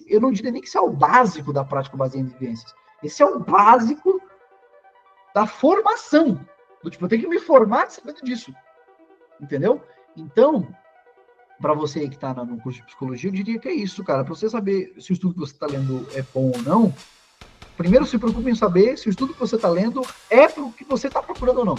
eu não diria nem que esse é o básico da prática baseada em evidências. Esse é o básico da formação. Do tipo, eu tenho que me formar sabendo disso. Entendeu? Então, para você que está no curso de psicologia, eu diria que é isso, cara. Para você saber se o estudo que você está lendo é bom ou não, primeiro se preocupe em saber se o estudo que você está lendo é para o que você está procurando ou não.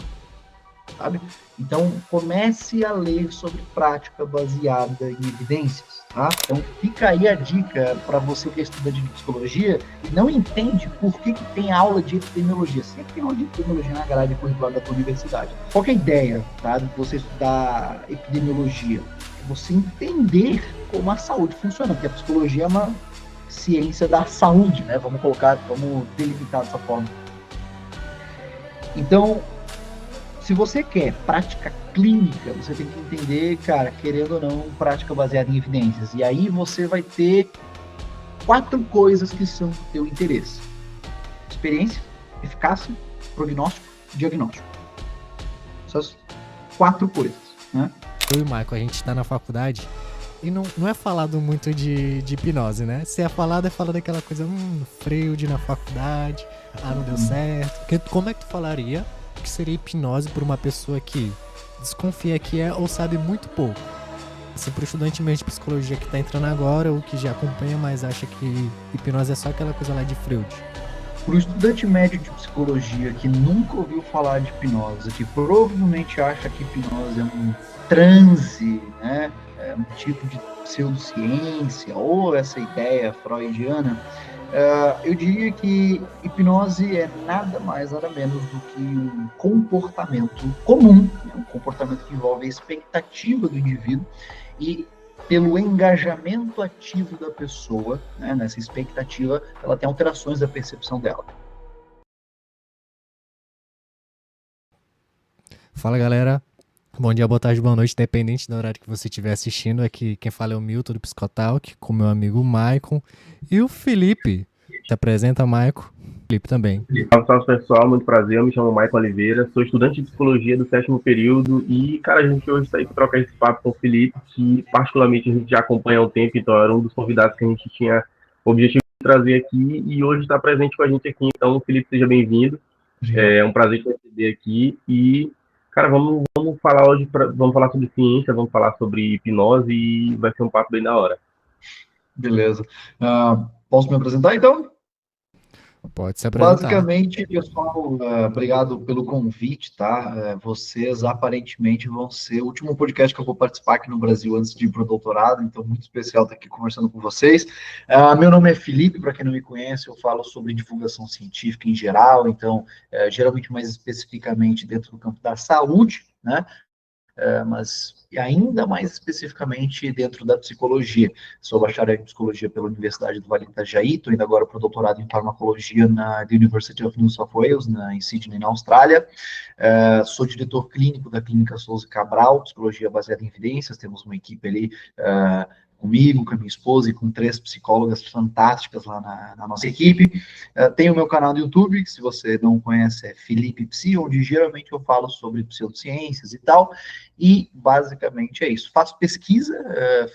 Sabe? Então, comece a ler sobre prática baseada em evidências, tá? Então, fica aí a dica para você que é estudante de psicologia e não entende por que tem aula de epidemiologia. Sempre tem aula de epidemiologia na grade curricular da tua universidade. Qual que é a ideia, tá, de você estudar epidemiologia? É você entender como a saúde funciona, porque a psicologia é uma ciência da saúde, né? Vamos delimitar dessa forma. Então, se você quer prática clínica, você tem que entender, cara, querendo ou não, prática baseada em evidências. E aí você vai ter 4 coisas que são do teu interesse: experiência, eficácia, prognóstico e diagnóstico. Essas 4 coisas, né? Eu e o Michael, a gente tá na faculdade e não é falado muito de hipnose, né? Se é falado aquela coisa, Freud na faculdade, não deu certo. Porque como é que tu falaria que seria hipnose por uma pessoa que desconfia que é ou sabe muito pouco? Assim, pro estudante mesmo de psicologia que tá entrando agora ou que já acompanha, mas acha que hipnose é só aquela coisa lá de Freud. Para o estudante médio de psicologia que nunca ouviu falar de hipnose, que provavelmente acha que hipnose é um transe, né? É um tipo de pseudociência ou essa ideia freudiana, eu diria que hipnose é nada mais, nada menos do que um comportamento comum, né? Um comportamento que envolve a expectativa do indivíduo e pelo engajamento ativo da pessoa, né, nessa expectativa, ela tem alterações da percepção dela. Fala, galera. Bom dia, boa tarde, boa noite, independente do horário que você estiver assistindo. Aqui quem fala é o Milton do Psicotalk, com meu amigo Maicon e o Felipe. Se apresenta, Maicon. Felipe também. Salve, pessoal, muito prazer, eu me chamo Maicon Oliveira, sou estudante de psicologia do 7º período e, cara, a gente hoje está aí para trocar esse papo com o Felipe, que particularmente a gente já acompanha há um tempo, então era um dos convidados que a gente tinha o objetivo de trazer aqui e hoje está presente com a gente aqui. Então, Felipe, seja bem-vindo, é um prazer te receber aqui e, cara, vamos falar hoje, vamos falar sobre ciência, vamos falar sobre hipnose e vai ser um papo bem da hora. Beleza. Posso me apresentar, então? Pode se apresentar. Basicamente, pessoal, obrigado pelo convite, tá? Vocês aparentemente vão ser o último podcast que eu vou participar aqui no Brasil antes de ir para o doutorado, então muito especial estar aqui conversando com vocês. Meu nome é Felipe, para quem não me conhece, eu falo sobre divulgação científica em geral, então, geralmente mais especificamente dentro do campo da saúde, né? Mas ainda mais especificamente dentro da psicologia. Sou bacharel em psicologia pela Universidade do Vale do Itajaí, estou indo agora para o doutorado em farmacologia na University of New South Wales, em Sydney, na Austrália. Sou diretor clínico da Clínica Souza Cabral, psicologia baseada em evidências, temos uma equipe ali comigo, com a minha esposa e com 3 psicólogas fantásticas lá na nossa equipe. Tenho o meu canal no YouTube, que se você não conhece é Felipe Psi, onde geralmente eu falo sobre pseudociências e tal, e basicamente é isso. Faço pesquisa,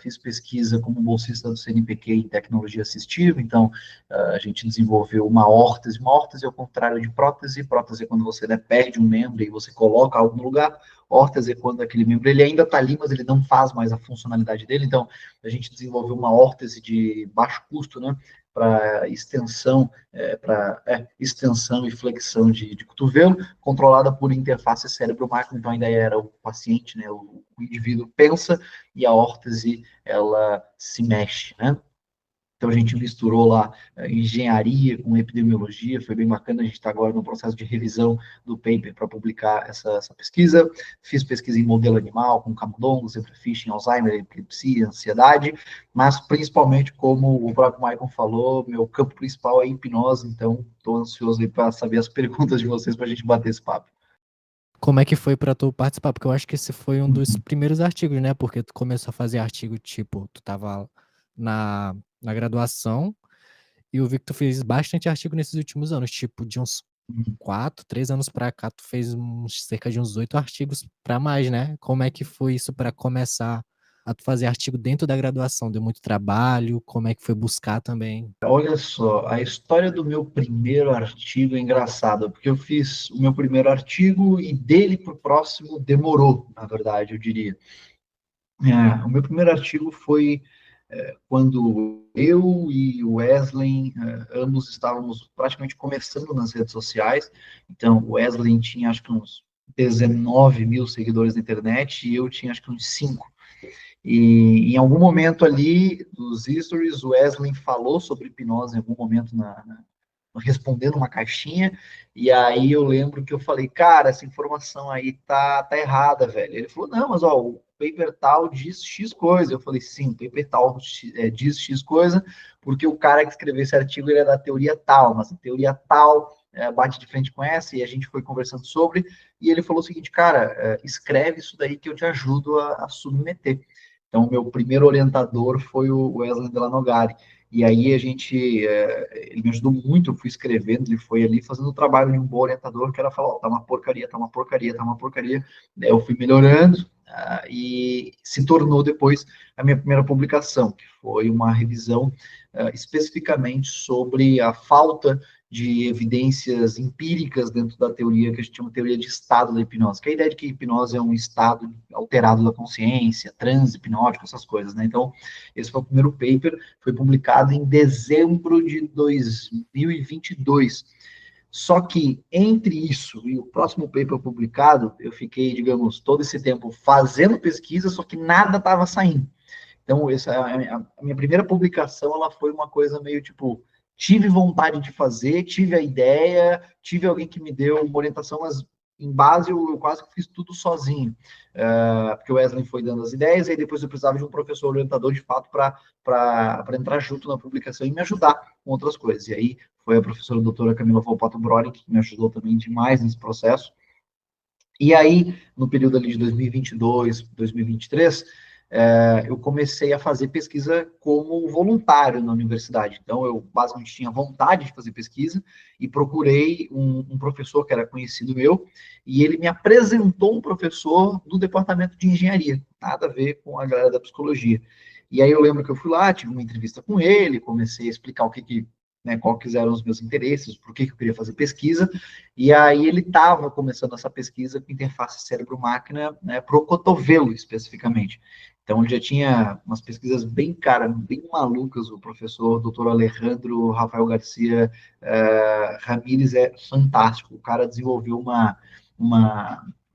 fiz pesquisa como bolsista do CNPq em tecnologia assistiva, então a gente desenvolveu uma órtese é o contrário de prótese é quando você perde um membro e você coloca algo no lugar, órtese é quando aquele membro ele ainda está ali, mas ele não faz mais a funcionalidade dele, então a gente desenvolveu uma órtese de baixo custo, né, para extensão, extensão e flexão de cotovelo, controlada por interface cérebro-máquina, então ainda era o paciente, né, o indivíduo pensa e a órtese, ela se mexe, né? Então a gente misturou lá engenharia com epidemiologia, foi bem bacana, a gente está agora no processo de revisão do paper para publicar essa pesquisa. Fiz pesquisa em modelo animal, com camundongo, zebrafish, Alzheimer, epilepsia, ansiedade, mas principalmente, como o próprio Michael falou, meu campo principal é hipnose, então estou ansioso para saber as perguntas de vocês para a gente bater esse papo. Como é que foi pra tu participar? Porque eu acho que esse foi um dos primeiros artigos, né? Porque tu começou a fazer artigo, tipo, tu tava na graduação e eu vi que tu fez bastante artigo nesses últimos anos, tipo, de uns 4, 3 anos pra cá, tu fez cerca de uns 8 artigos pra mais, né? Como é que foi isso pra começar a tu fazer artigo dentro da graduação? Deu muito trabalho? Como é que foi buscar também? Olha só, a história do meu primeiro artigo é engraçada, porque eu fiz o meu primeiro artigo e dele para o próximo demorou, na verdade, eu diria. O meu primeiro artigo foi quando eu e o Wesley, ambos estávamos praticamente começando nas redes sociais. Então, o Wesley tinha acho que uns 19 mil seguidores na internet e eu tinha acho que uns 5. E em algum momento ali dos stories, o Wesley falou sobre hipnose em algum momento respondendo uma caixinha, e aí eu lembro que eu falei, cara, essa informação aí tá errada, velho. Ele falou, não, mas ó, o paper tal diz X coisa. Eu falei, sim, o paper tal diz X coisa, porque o cara que escreveu esse artigo, ele é da teoria tal, mas a teoria tal bate de frente com essa, e a gente foi conversando sobre, e ele falou o seguinte, cara, escreve isso daí que eu te ajudo a submeter. Então, o meu primeiro orientador foi o Wesley Delanogari. E aí ele me ajudou muito, eu fui escrevendo, ele foi ali fazendo o trabalho de um bom orientador, que era falar, tá uma porcaria, tá uma porcaria, tá uma porcaria. Daí eu fui melhorando, e se tornou depois a minha primeira publicação, que foi uma revisão especificamente sobre a falta de evidências empíricas dentro da teoria, que a gente chama de teoria de estado da hipnose, que é a ideia de que a hipnose é um estado alterado da consciência, transe hipnótico, essas coisas, né? Então, esse foi o primeiro paper, foi publicado em dezembro de 2022. Só que, entre isso e o próximo paper publicado, eu fiquei, digamos, todo esse tempo fazendo pesquisa, só que nada estava saindo. Então, a minha primeira publicação, ela foi uma coisa meio tipo, tive vontade de fazer, tive a ideia, tive alguém que me deu uma orientação, mas em base eu quase que fiz tudo sozinho, porque o Wesley foi dando as ideias, e aí depois eu precisava de um professor orientador, de fato, para entrar junto na publicação e me ajudar com outras coisas. E aí foi a professora doutora Camila Volpato Brori, que me ajudou também demais nesse processo. E aí, no período ali de 2022, 2023, eu comecei a fazer pesquisa como voluntário na universidade. Então, eu basicamente tinha vontade de fazer pesquisa e procurei um professor que era conhecido meu, e ele me apresentou um professor do departamento de engenharia, nada a ver com a galera da psicologia. E aí eu lembro que eu fui lá, tive uma entrevista com ele, comecei a explicar quais eram os meus interesses, por que eu queria fazer pesquisa, e aí ele estava começando essa pesquisa com interface cérebro-máquina, né, para o cotovelo, especificamente. Então, ele já tinha umas pesquisas bem, cara, bem malucas. O professor Dr. Alejandro Rafael Garcia Ramírez é fantástico. O cara desenvolveu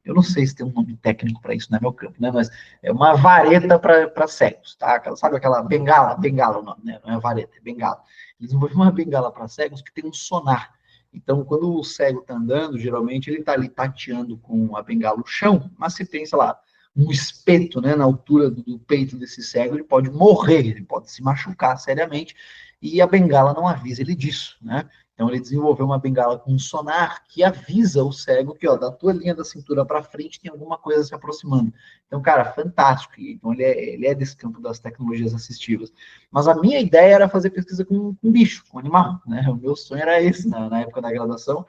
eu não sei se tem um nome técnico para isso, não é meu campo, né? Mas é uma vareta para cegos, tá? Sabe aquela bengala? Bengala o nome, né? Não é vareta, é bengala. Ele desenvolveu uma bengala para cegos que tem um sonar. Então, quando o cego está andando, geralmente ele está ali tateando com a bengala o chão, mas se tem, sei lá, um espeto, né, na altura do peito desse cego, ele pode morrer, ele pode se machucar seriamente, e a bengala não avisa ele disso, né? Então, ele desenvolveu uma bengala com um sonar que avisa o cego que, ó, da tua linha da cintura para frente tem alguma coisa se aproximando. Então, cara, fantástico. Então, ele é desse campo das tecnologias assistivas. Mas a minha ideia era fazer pesquisa com bicho, com animal, né? O meu sonho era esse na época da graduação.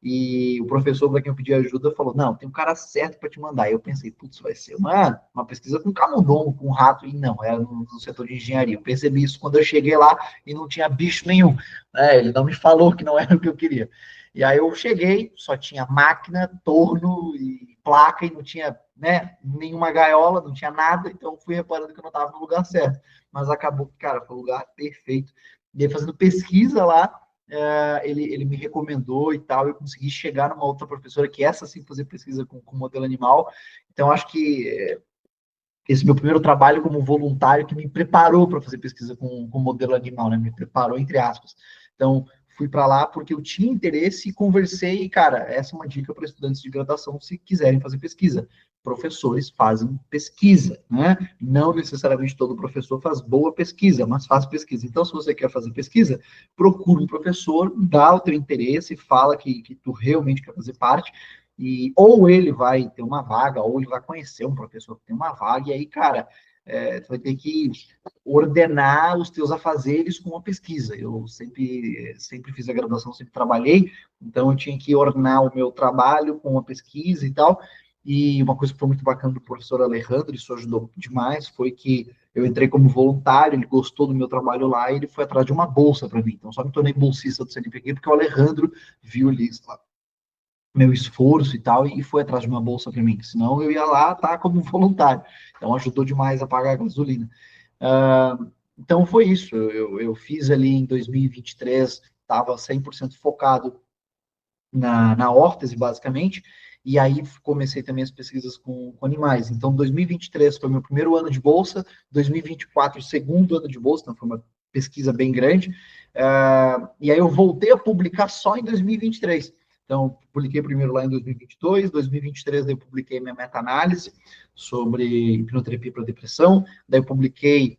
E o professor para quem eu pedi ajuda falou, não, tem um cara certo para te mandar. E eu pensei, putz, vai ser uma pesquisa com camundongo, com rato. E não, era no setor de engenharia. Eu percebi isso quando eu cheguei lá e não tinha bicho nenhum. Ele não me falou que não era o que eu queria. E aí eu cheguei, só tinha máquina, torno e placa, e não tinha, né, nenhuma gaiola, não tinha nada. Então fui reparando que eu não estava no lugar certo. Mas acabou que, cara, foi o lugar perfeito. E aí, fazendo pesquisa lá, ele me recomendou e tal, eu consegui chegar numa outra professora que essa sim fazia pesquisa com modelo animal. Então, acho que esse meu primeiro trabalho como voluntário que me preparou para fazer pesquisa com modelo animal, né? Me preparou, entre aspas. Então, fui para lá porque eu tinha interesse e conversei, e, cara, essa é uma dica para estudantes de graduação se quiserem fazer pesquisa. Professores fazem pesquisa, né? Não necessariamente todo professor faz boa pesquisa, mas faz pesquisa. Então, se você quer fazer pesquisa, procura um professor, dá o teu interesse, fala que tu realmente quer fazer parte, e ou ele vai ter uma vaga, ou ele vai conhecer um professor que tem uma vaga, e aí, cara, tu vai ter que ordenar os teus afazeres com a pesquisa. Eu sempre fiz a graduação, sempre trabalhei, então eu tinha que ordenar o meu trabalho com a pesquisa e tal, E uma coisa que foi muito bacana do professor Alejandro, isso ajudou demais, foi que eu entrei como voluntário, ele gostou do meu trabalho lá e ele foi atrás de uma bolsa para mim. Então, só me tornei bolsista do CNPq porque o Alejandro viu ali, sei lá, meu esforço e tal, e foi atrás de uma bolsa para mim. Senão eu ia lá, tá, como voluntário. Então, ajudou demais a pagar a gasolina. Então, foi isso. Eu fiz ali em 2023, estava 100% focado na órtese, basicamente, e aí comecei também as pesquisas com animais. Então, 2023 foi meu primeiro ano de bolsa, 2024, segundo ano de bolsa, então foi uma pesquisa bem grande, e aí eu voltei a publicar só em 2023. Então, publiquei primeiro lá em 2022, 2023 eu publiquei minha meta-análise sobre hipnoterapia para depressão, daí eu publiquei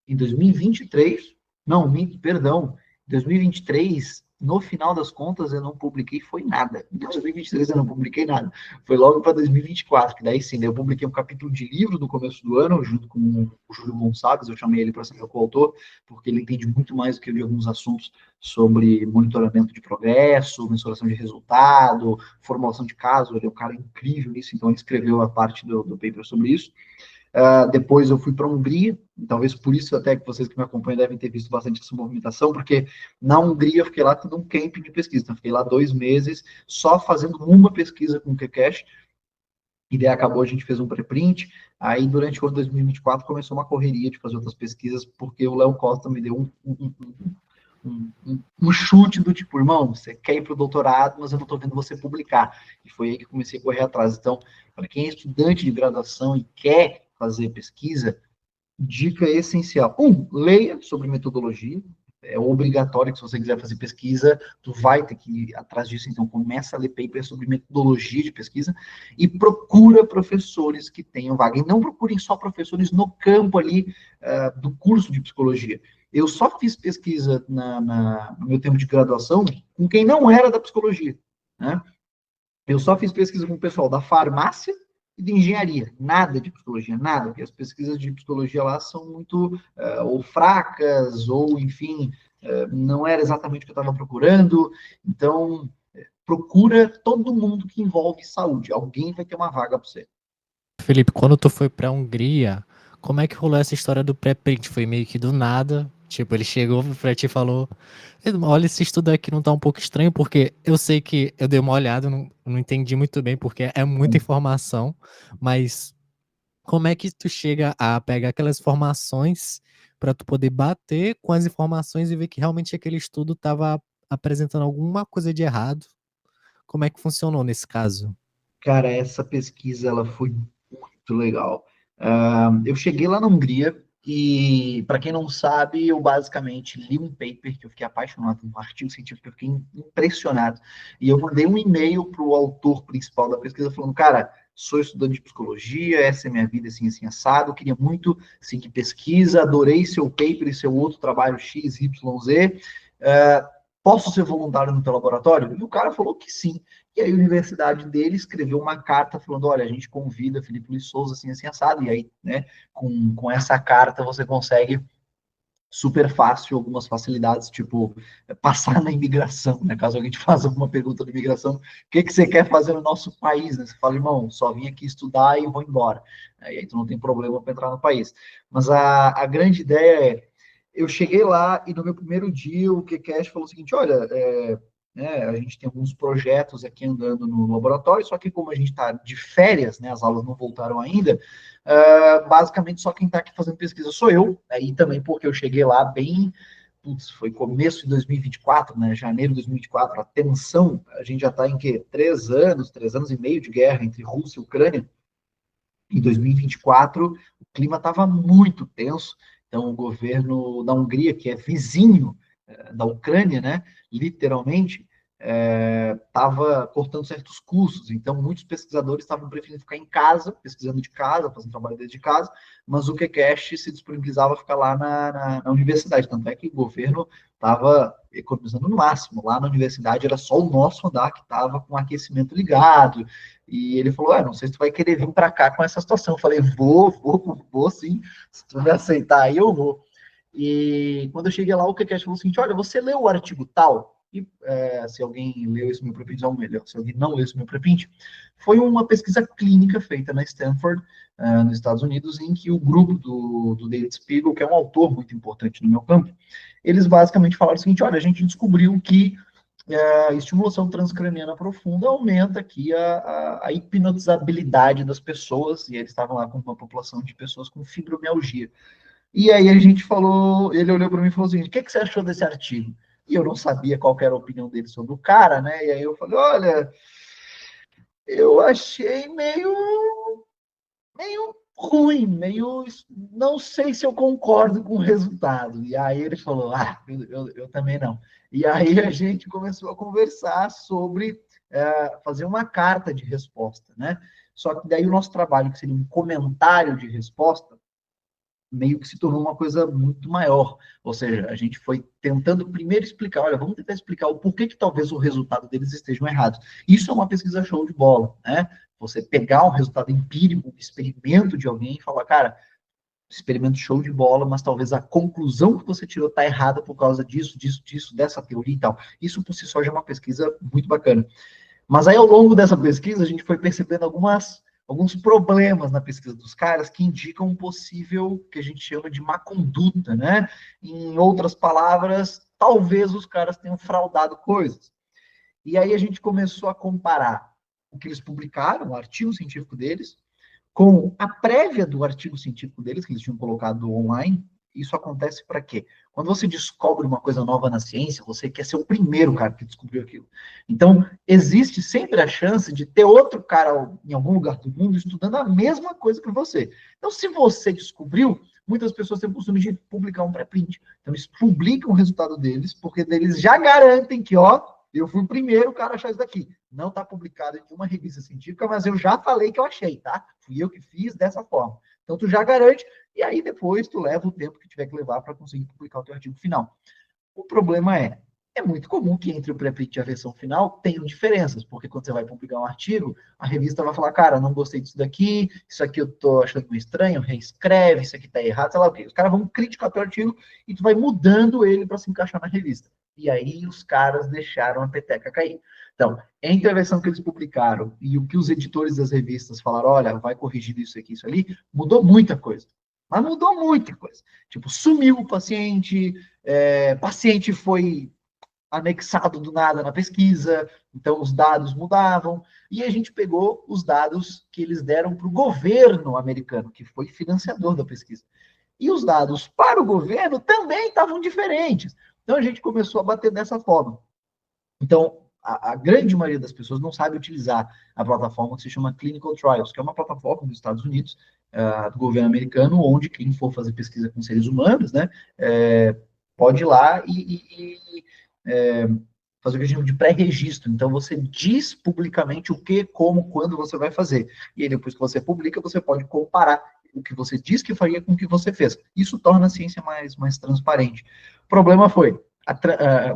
em 2023, não, perdão, em 2023, no final das contas, eu não publiquei, foi nada. Em 2023 eu não publiquei nada. Foi logo para 2024, que daí sim, daí eu publiquei um capítulo de livro no começo do ano, junto com o Júlio Gonçalves, eu chamei ele para ser meu coautor, porque ele entende muito mais do que eu de alguns assuntos sobre monitoramento de progresso, mensuração de resultado, formulação de caso, ele é um cara incrível nisso, então ele escreveu a parte do paper sobre isso. Depois eu fui para a Hungria, talvez por isso até que vocês que me acompanham devem ter visto bastante essa movimentação, porque na Hungria eu fiquei lá tendo um camping de pesquisa, então fiquei lá 2 meses só fazendo uma pesquisa com o Kkesh, e daí acabou, a gente fez um preprint, aí durante o ano de 2024 começou uma correria de fazer outras pesquisas, porque o Léo Costa me deu um chute do tipo, irmão, você quer ir para o doutorado, mas eu não estou vendo você publicar. E foi aí que comecei a correr atrás. Então, para quem é estudante de graduação e quer fazer pesquisa, dica essencial. Leia sobre metodologia. É obrigatório que se você quiser fazer pesquisa, tu vai ter que ir atrás disso. Então, começa a ler papers sobre metodologia de pesquisa e procura professores que tenham vaga. E não procurem só professores no campo ali do curso de psicologia. Eu só fiz pesquisa no meu tempo de graduação com quem não era da psicologia, né? Eu só fiz pesquisa com o pessoal da farmácia e de engenharia, nada de psicologia, nada, porque as pesquisas de psicologia lá são muito ou fracas, ou enfim, não era exatamente o que eu estava procurando. Então, procura todo mundo que envolve saúde, alguém vai ter uma vaga para você. Felipe, quando tu foi pra Hungria, como é que rolou essa história do pré-print? Foi meio que do nada. Tipo, ele chegou pra ti e falou: olha, esse estudo aqui não tá um pouco estranho, porque eu sei que eu dei uma olhada, não entendi muito bem, porque é muita informação, mas como é que tu chega a pegar aquelas informações pra tu poder bater com as informações e ver que realmente aquele estudo tava apresentando alguma coisa de errado? Como é que funcionou nesse caso? Cara, essa pesquisa ela foi muito legal. Eu cheguei lá na Hungria e, para quem não sabe, eu basicamente li um paper que eu fiquei apaixonado, um artigo científico que eu fiquei impressionado. E eu mandei um e-mail para o autor principal da pesquisa falando, cara, sou estudante de psicologia, essa é minha vida, assim, assim, assado, queria muito seguir pesquisa, adorei seu paper e seu outro trabalho X, Y, Z. Posso ser voluntário no teu laboratório? E o cara falou que sim. E aí a universidade dele escreveu uma carta falando, olha, a gente convida Felipe Luiz Souza, assim, assim, assado, e aí, né, com essa carta você consegue super fácil algumas facilidades, tipo, passar na imigração, né, caso alguém te faça alguma pergunta de imigração, o que você quer fazer no nosso país, né, você fala, irmão, só vim aqui estudar e vou embora, e aí tu não tem problema para entrar no país. Mas a grande ideia é, eu cheguei lá e no meu primeiro dia o Kkesh falou o seguinte, olha, a gente tem alguns projetos aqui andando no laboratório, só que como a gente está de férias, né, as aulas não voltaram ainda, basicamente só quem está aqui fazendo pesquisa sou eu, e também porque eu cheguei lá bem, foi começo de 2024, né, janeiro de 2024, a tensão, a gente já está em que? 3 anos e meio de guerra entre Rússia e Ucrânia. Em 2024, o clima estava muito tenso, então o governo da Hungria, que é vizinho da Ucrânia, né, literalmente, estava cortando certos custos. Então, muitos pesquisadores estavam preferindo ficar em casa, pesquisando de casa, fazendo trabalho desde casa, mas o Kkesh se disponibilizava a ficar lá na universidade. Tanto é que o governo estava economizando no máximo. Lá na universidade era só o nosso andar que estava com o aquecimento ligado. E ele falou, não sei se tu vai querer vir para cá com essa situação. Eu falei, vou sim. Se tu me aceitar aí, eu vou. E quando eu cheguei lá, o Kkesh falou o seguinte, olha, você leu o artigo tal? e se alguém leu esse meu preprint, ou melhor, se alguém não leu esse meu preprint, foi uma pesquisa clínica feita na Stanford, nos Estados Unidos, em que o grupo do David Spiegel, que é um autor muito importante no meu campo, eles basicamente falaram o seguinte: olha, a gente descobriu que a estimulação transcraniana profunda aumenta aqui a hipnotizabilidade das pessoas, e eles estavam lá com uma população de pessoas com fibromialgia. E aí a gente falou, ele olhou para mim e falou assim: o que você achou desse artigo? E eu não sabia qual era a opinião dele sobre o cara, né? E aí eu falei: olha, eu achei meio ruim, não sei se eu concordo com o resultado. E aí ele falou: eu também não. E aí a gente começou a conversar sobre fazer uma carta de resposta, né? Só que daí o nosso trabalho, que seria um comentário de resposta, meio que se tornou uma coisa muito maior. Ou seja, a gente foi tentando primeiro explicar, olha, vamos tentar explicar o porquê que talvez o resultado deles estejam errados. Isso é uma pesquisa show de bola, né? Você pegar um resultado empírico, um experimento de alguém e falar, cara, experimento show de bola, mas talvez a conclusão que você tirou está errada por causa disso, dessa teoria e tal. Isso por si só já é uma pesquisa muito bacana. Mas aí, ao longo dessa pesquisa, a gente foi percebendo alguns problemas na pesquisa dos caras que indicam um possível, que a gente chama de má conduta, né? Em outras palavras, talvez os caras tenham fraudado coisas. E aí a gente começou a comparar o que eles publicaram, o artigo científico deles, com a prévia do artigo científico deles, que eles tinham colocado online. Isso acontece para quê? Quando você descobre uma coisa nova na ciência, você quer ser o primeiro cara que descobriu aquilo. Então, existe sempre a chance de ter outro cara em algum lugar do mundo estudando a mesma coisa que você. Então, se você descobriu, muitas pessoas têm o costume de publicar um pré-print. Então, eles publicam o resultado deles, porque eles já garantem que, eu fui o primeiro cara a achar isso daqui. Não está publicado em nenhuma revista científica, mas eu já falei que eu achei, tá? Fui eu que fiz dessa forma. Então, tu já garante, e aí depois tu leva o tempo que tiver que levar para conseguir publicar o teu artigo final. O problema é muito comum que entre o pré-print e a versão final tenham diferenças, porque quando você vai publicar um artigo, a revista vai falar, cara, não gostei disso daqui, isso aqui eu tô achando meio estranho, reescreve, isso aqui tá errado, sei lá o quê. Os caras vão criticar teu artigo e tu vai mudando ele para se encaixar na revista. E aí os caras deixaram a peteca cair. Então, entre a versão que eles publicaram e o que os editores das revistas falaram, olha, vai corrigir isso aqui, isso ali, mudou muita coisa. Mas mudou muita coisa. Tipo, sumiu o paciente foi anexado do nada na pesquisa, então os dados mudavam, e a gente pegou os dados que eles deram para o governo americano, que foi financiador da pesquisa. E os dados para o governo também estavam diferentes. Então a gente começou a bater dessa forma. Então, a grande maioria das pessoas não sabe utilizar a plataforma que se chama Clinical Trials, que é uma plataforma dos Estados Unidos, do governo americano, onde quem for fazer pesquisa com seres humanos, né, pode ir lá e fazer o que a gente chama de pré-registro. Então, você diz publicamente o que, como, quando você vai fazer. E aí, depois que você publica, você pode comparar o que você diz que faria com o que você fez. Isso torna a ciência mais transparente. O problema foi,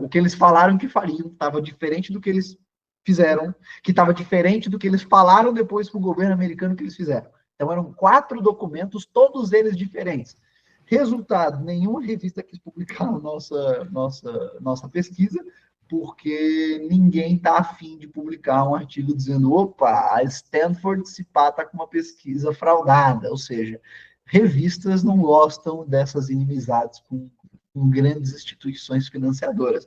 o que eles falaram que fariam estava diferente do que eles fizeram, que estava diferente do que eles falaram depois para o governo americano que eles fizeram. Então, eram 4 documentos, todos eles diferentes. Resultado, nenhuma revista quis publicar a nossa pesquisa, porque ninguém está afim de publicar um artigo dizendo, opa, a Stanford se pata com uma pesquisa fraudada, ou seja, revistas não gostam dessas inimizades com grandes instituições financiadoras.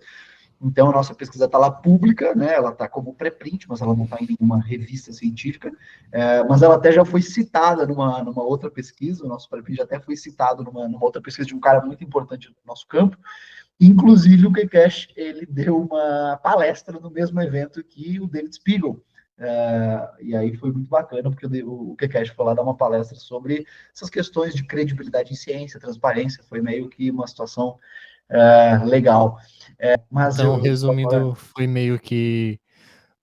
Então, a nossa pesquisa está lá pública, né? Ela está como pré-print, mas ela não está em nenhuma revista científica, mas ela até já foi citada numa outra pesquisa, o nosso pré-print até foi citado numa outra pesquisa de um cara muito importante do nosso campo. Inclusive, o Kcash, ele deu uma palestra no mesmo evento que o David Spiegel. E aí foi muito bacana, porque o Kcash foi lá dar uma palestra sobre essas questões de credibilidade em ciência, transparência, foi meio que uma situação legal. Mas Então, resumindo, foi meio que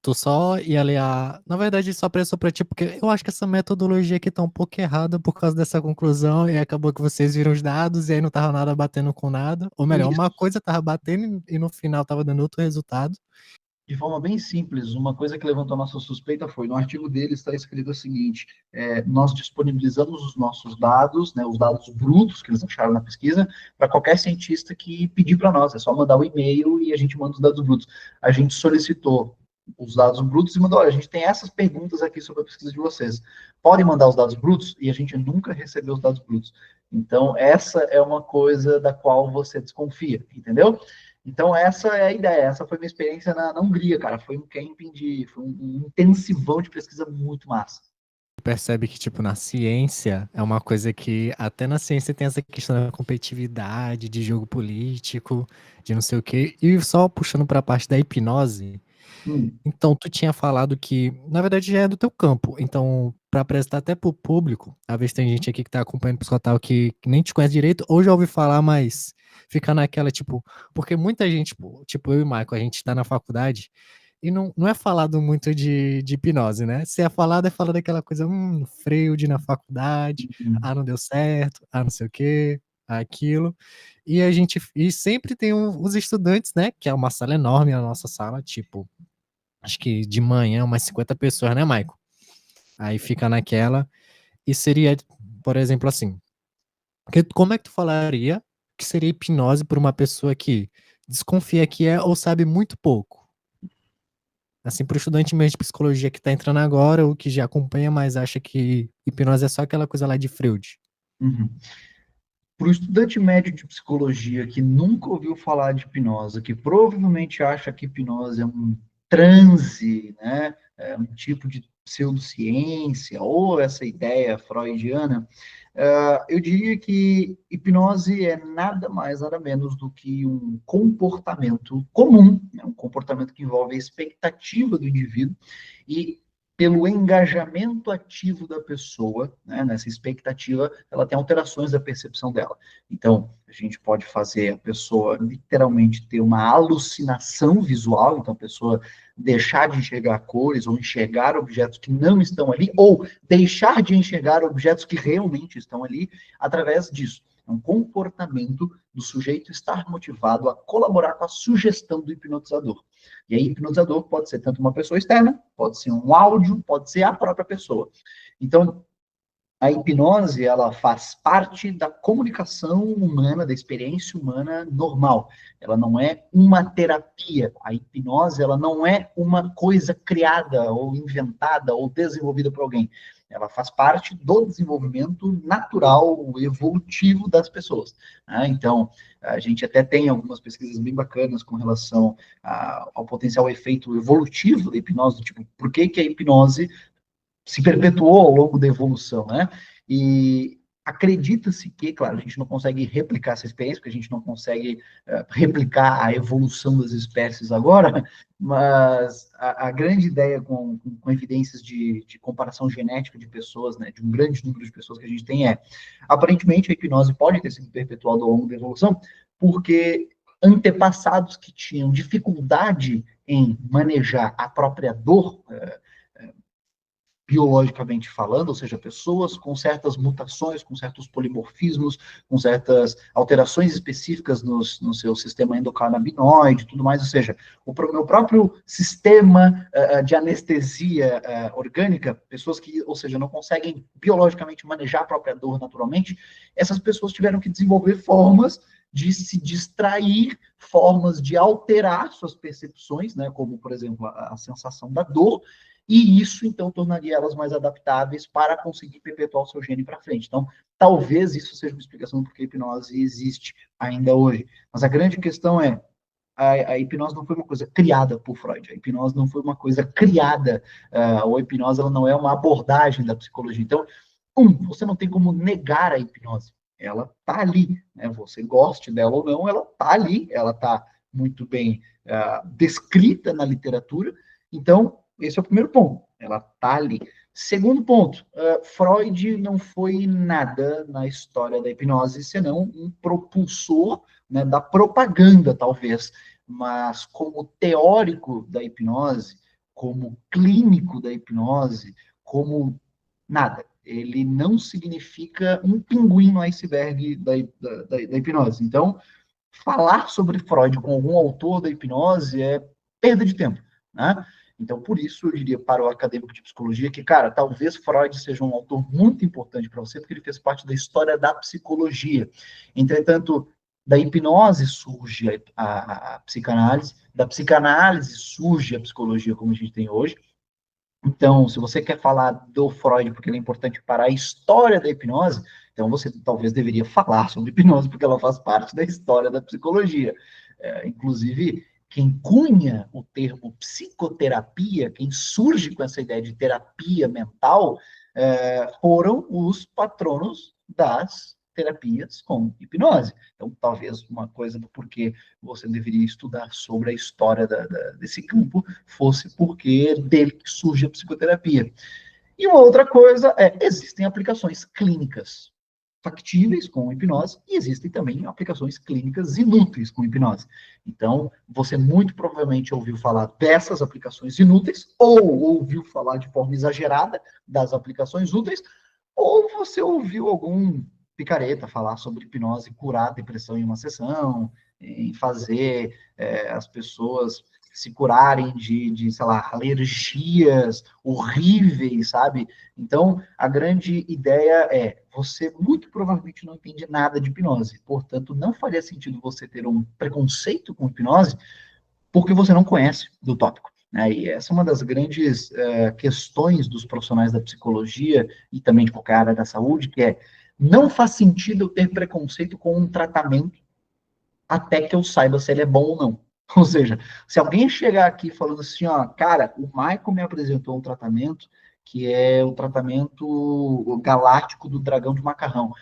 tu só ia ler na verdade, só pressou pra ti, porque eu acho que essa metodologia aqui tá um pouco errada por causa dessa conclusão, e acabou que vocês viram os dados, e aí não tava nada batendo com nada. Ou melhor, uma coisa tava batendo e no final tava dando outro resultado. De forma bem simples, uma coisa que levantou a nossa suspeita foi, no artigo dele está escrito o seguinte, nós disponibilizamos os nossos dados, né, os dados brutos que eles acharam na pesquisa, para qualquer cientista que pedir para nós, é só mandar o e-mail e a gente manda os dados brutos. A gente solicitou os dados brutos e mandou, olha, a gente tem essas perguntas aqui sobre a pesquisa de vocês. Podem mandar os dados brutos? E a gente nunca recebeu os dados brutos. Então, essa é uma coisa da qual você desconfia, entendeu? Então, essa é a ideia. Essa foi minha experiência na Hungria, cara. Foi um camping foi um intensivão de pesquisa muito massa. Percebe que, tipo, na ciência é uma coisa que até na ciência tem essa questão da competitividade, de jogo político, de não sei o quê. E só puxando para a parte da hipnose, então tu tinha falado que, na verdade, já é do teu campo. Então, para apresentar até pro público, às vezes tem gente aqui que tá acompanhando o Psicotal que nem te conhece direito, ou já ouviu falar, mas fica naquela, tipo, porque muita gente, tipo eu e o Michael, a gente tá na faculdade e não é falado muito de hipnose, né? Se é falado aquela coisa, freio de ir na faculdade, não deu certo, não sei o quê, aquilo. E sempre tem os estudantes, né? Que é uma sala enorme, a nossa sala, tipo, acho que de manhã umas 50 pessoas, né, Michael? Aí fica naquela, e seria, por exemplo, assim, como é que tu falaria que seria hipnose por uma pessoa que desconfia que é ou sabe muito pouco? Assim, para o estudante mesmo de psicologia que está entrando agora, ou que já acompanha, mas acha que hipnose é só aquela coisa lá de Freud. Para o estudante médio de psicologia que nunca ouviu falar de hipnose, que provavelmente acha que hipnose é um transe, né, é um tipo de pseudociência, ou essa ideia freudiana, eu diria que hipnose é nada mais, nada menos do que um comportamento comum, né, um comportamento que envolve a expectativa do indivíduo e pelo engajamento ativo da pessoa, né, nessa expectativa, ela tem alterações da percepção dela. Então, a gente pode fazer a pessoa literalmente ter uma alucinação visual, então a pessoa deixar de enxergar cores ou enxergar objetos que não estão ali, ou deixar de enxergar objetos que realmente estão ali, através disso. É um comportamento do sujeito estar motivado a colaborar com a sugestão do hipnotizador. E aí, hipnotizador pode ser tanto uma pessoa externa, pode ser um áudio, pode ser a própria pessoa. Então, a hipnose, ela faz parte da comunicação humana, da experiência humana normal. Ela não é uma terapia. A hipnose, ela não é uma coisa criada ou inventada ou desenvolvida por alguém. Ela faz parte do desenvolvimento natural, evolutivo das pessoas. Né? Então, a gente até tem algumas pesquisas bem bacanas com relação ao potencial efeito evolutivo da hipnose, do tipo, por que que a hipnose se perpetuou ao longo da evolução, né? E acredita-se que, claro, a gente não consegue replicar essa experiência, porque a gente não consegue replicar a evolução das espécies agora, mas a grande ideia com evidências de comparação genética de pessoas, né, de um grande número de pessoas que a gente tem aparentemente, a hipnose pode ter sido perpetuada ao longo da evolução, porque antepassados que tinham dificuldade em manejar a própria dor, biologicamente falando, ou seja, pessoas com certas mutações, com certos polimorfismos, com certas alterações específicas no seu sistema endocannabinoide e tudo mais, ou seja, o meu próprio sistema de anestesia orgânica, pessoas que, ou seja, não conseguem biologicamente manejar a própria dor naturalmente, essas pessoas tiveram que desenvolver formas de se distrair, formas de alterar suas percepções, né, como, por exemplo, a sensação da dor, e isso, então, tornaria elas mais adaptáveis para conseguir perpetuar o seu gene para frente. Então, talvez isso seja uma explicação por que a hipnose existe ainda hoje. Mas a grande questão é, a hipnose não foi uma coisa criada por Freud, a hipnose não foi uma coisa criada, ou a hipnose ela não é uma abordagem da psicologia. Então, você não tem como negar a hipnose. Ela está ali, né? Você goste dela ou não, ela está ali, ela está muito bem descrita na literatura. Então, esse é o primeiro ponto. Ela está ali. Segundo ponto, Freud não foi nada na história da hipnose, senão um propulsor, né, da propaganda, talvez. Mas como teórico da hipnose, como clínico da hipnose, como nada. Ele não significa um pinguim no iceberg da hipnose. Então, falar sobre Freud com algum autor da hipnose é perda de tempo. né? Então, por isso, eu diria para o acadêmico de psicologia que, cara, talvez Freud seja um autor muito importante para você, porque ele fez parte da história da psicologia. Entretanto, da hipnose surge a psicanálise, da psicanálise surge a psicologia como a gente tem hoje. Então, se você quer falar do Freud porque ele é importante para a história da hipnose, então você talvez deveria falar sobre hipnose porque ela faz parte da história da psicologia. Inclusive, quem cunha o termo psicoterapia, quem surge com essa ideia de terapia mental, foram os patronos das terapias com hipnose. Então, talvez uma coisa do porquê você deveria estudar sobre a história desse campo fosse porque dele que surge a psicoterapia. E uma outra coisa existem aplicações clínicas factíveis com hipnose e existem também aplicações clínicas inúteis com hipnose. Então, você muito provavelmente ouviu falar dessas aplicações inúteis ou ouviu falar de forma exagerada das aplicações úteis, ou você ouviu algum picareta falar sobre hipnose curar a depressão em uma sessão, em fazer as pessoas se curarem sei lá, alergias horríveis, sabe? Então, a grande ideia é, você muito provavelmente não entende nada de hipnose, portanto, não faria sentido você ter um preconceito com hipnose, porque você não conhece do tópico. E essa é uma das grandes questões dos profissionais da psicologia e também de qualquer área da saúde, que é, não faz sentido eu ter preconceito com um tratamento até que eu saiba se ele é bom ou não. Ou seja, se alguém chegar aqui falando assim, ó, cara, o Michael me apresentou um tratamento que é o tratamento galáctico do dragão de macarrão.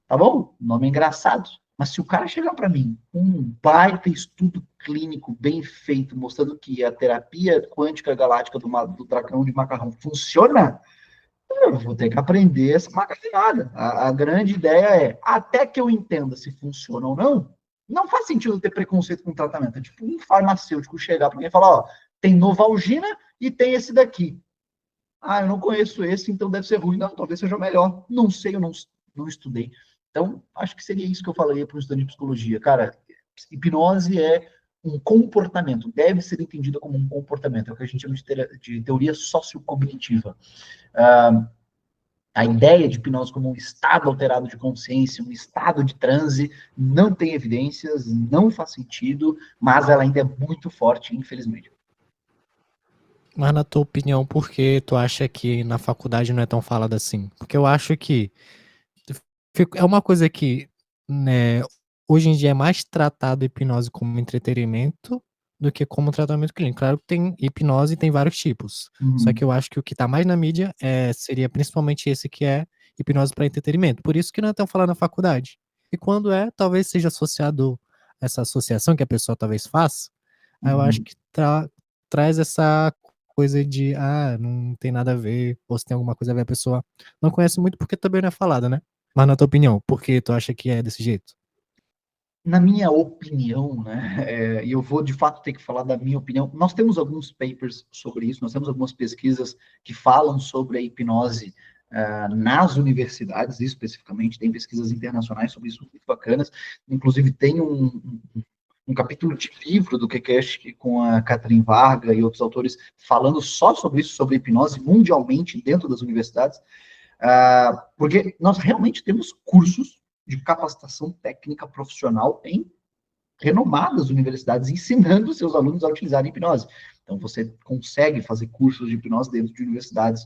Tá bom? Nome é engraçado. Mas se o cara chegar para mim com um baita estudo clínico bem feito, mostrando que a terapia quântica galáctica do dragão de macarrão funciona, eu vou ter que aprender essa macarronada. A grande ideia é, até que eu entenda se funciona ou não, não faz sentido ter preconceito com tratamento. É tipo um farmacêutico chegar para mim e falar, ó, tem Novalgina e tem esse daqui. Ah, eu não conheço esse, então deve ser ruim. Não, talvez seja melhor. Não sei, eu não estudei. Então, acho que seria isso que eu falaria para um estudante de psicologia. Cara, hipnose é um comportamento, deve ser entendida como um comportamento. É o que a gente chama de teoria sociocognitiva. A ideia de hipnose como um estado alterado de consciência, um estado de transe, não tem evidências, não faz sentido, mas ela ainda é muito forte, infelizmente. Mas na tua opinião, por que tu acha que na faculdade não é tão falado assim? Porque eu acho que é uma coisa que, né, hoje em dia é mais tratado a hipnose como entretenimento do que como tratamento clínico. Claro que tem hipnose e tem vários tipos. Só que eu acho que o que tá mais na mídia seria principalmente esse que é hipnose para entretenimento. Por isso que não é tão falado na faculdade. E quando talvez seja associado essa associação que a pessoa talvez faça, aí eu acho que traz essa coisa de, não tem nada a ver, ou se tem alguma coisa a ver, a pessoa não conhece muito porque também não é falada, né? Mas na tua opinião, por que tu acha que é desse jeito? Na minha opinião, né, e eu vou de fato ter que falar da minha opinião, nós temos alguns papers sobre isso, nós temos algumas pesquisas que falam sobre a hipnose nas universidades, especificamente, tem pesquisas internacionais sobre isso muito bacanas, inclusive tem um capítulo de livro do Kekash com a Catherine Varga e outros autores falando só sobre isso, sobre hipnose mundialmente dentro das universidades, porque nós realmente temos cursos de capacitação técnica profissional em renomadas universidades ensinando seus alunos a utilizar a hipnose. Então, você consegue fazer cursos de hipnose dentro de universidades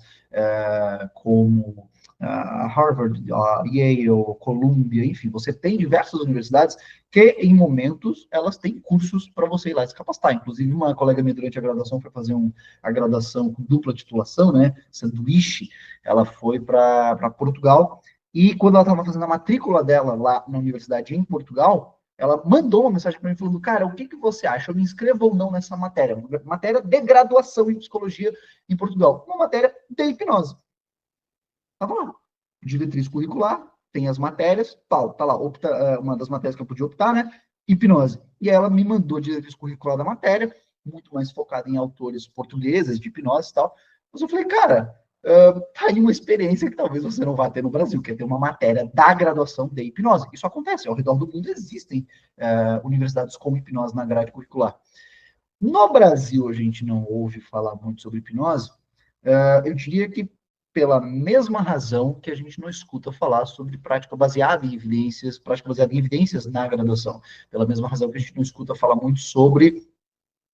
como Harvard, Yale, Columbia, enfim, você tem diversas universidades que, em momentos, elas têm cursos para você ir lá se capacitar. Inclusive, uma colega minha durante a graduação foi fazer a graduação com dupla titulação, né, sanduíche, ela foi para Portugal, e quando ela estava fazendo a matrícula dela lá na universidade em Portugal, ela mandou uma mensagem para mim falando, cara, o que você acha? Eu me inscrevo ou não nessa matéria? Uma matéria de graduação em psicologia em Portugal. Uma matéria de hipnose. Tava lá. Diretriz curricular, tem as matérias, tal, tá lá. Uma das matérias que eu podia optar, né? Hipnose. E ela me mandou a diretriz curricular da matéria, muito mais focada em autores portugueses de hipnose e tal. Mas eu falei, cara, tá aí uma experiência que talvez você não vá ter no Brasil, que é ter uma matéria da graduação de hipnose. Isso acontece, ao redor do mundo existem universidades com hipnose na grade curricular. No Brasil, a gente não ouve falar muito sobre hipnose. Eu diria que pela mesma razão que a gente não escuta falar sobre prática baseada em evidências na graduação. Pela mesma razão que a gente não escuta falar muito sobre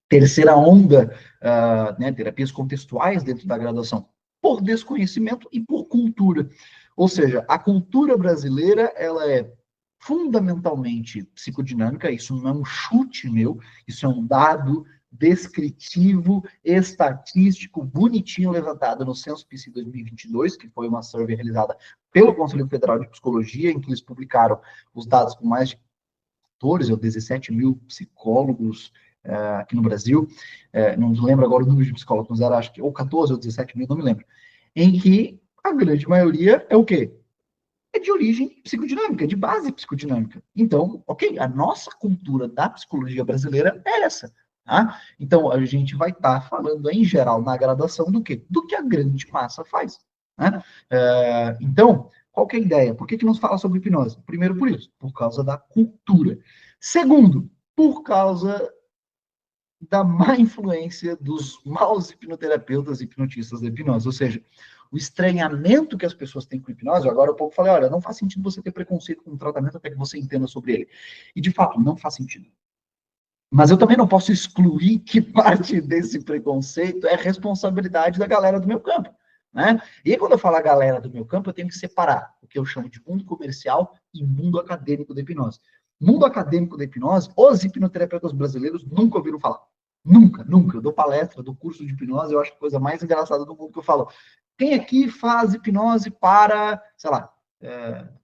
terceira onda, né, terapias contextuais dentro da graduação, por desconhecimento e por cultura. Ou seja, a cultura brasileira, ela é fundamentalmente psicodinâmica, isso não é um chute meu, isso é um dado descritivo, estatístico, bonitinho, levantado no Censo PC 2022, que foi uma survey realizada pelo Conselho Federal de Psicologia, em que eles publicaram os dados com mais de 14 ou 17 mil psicólogos aqui no Brasil, não lembro agora o número de psicólogos, mas era acho que ou 14 ou 17 mil, não me lembro, em que a grande maioria é o quê? É de origem psicodinâmica, de base psicodinâmica. Então, ok, a nossa cultura da psicologia brasileira é essa. Tá? Então, a gente vai estar falando, em geral, na graduação do quê? Do que a grande massa faz. Né? Então, qual que é a ideia? Por que não se fala sobre hipnose? Primeiro, por isso, por causa da cultura. Segundo, por causa da má influência dos maus hipnoterapeutas e hipnotistas da hipnose. Ou seja, o estranhamento que as pessoas têm com hipnose, agora há pouco eu falei, olha, não faz sentido você ter preconceito com o tratamento até que você entenda sobre ele. E, de fato, não faz sentido. Mas eu também não posso excluir que parte desse preconceito é responsabilidade da galera do meu campo. Né? E aí, quando eu falo a galera do meu campo, eu tenho que separar o que eu chamo de mundo comercial e mundo acadêmico da hipnose. Mundo acadêmico da hipnose, os hipnoterapeutas brasileiros nunca ouviram falar. Nunca, nunca. Eu dou palestra, dou curso de hipnose, eu acho a coisa mais engraçada do mundo que eu falo. Quem aqui faz hipnose para, sei lá,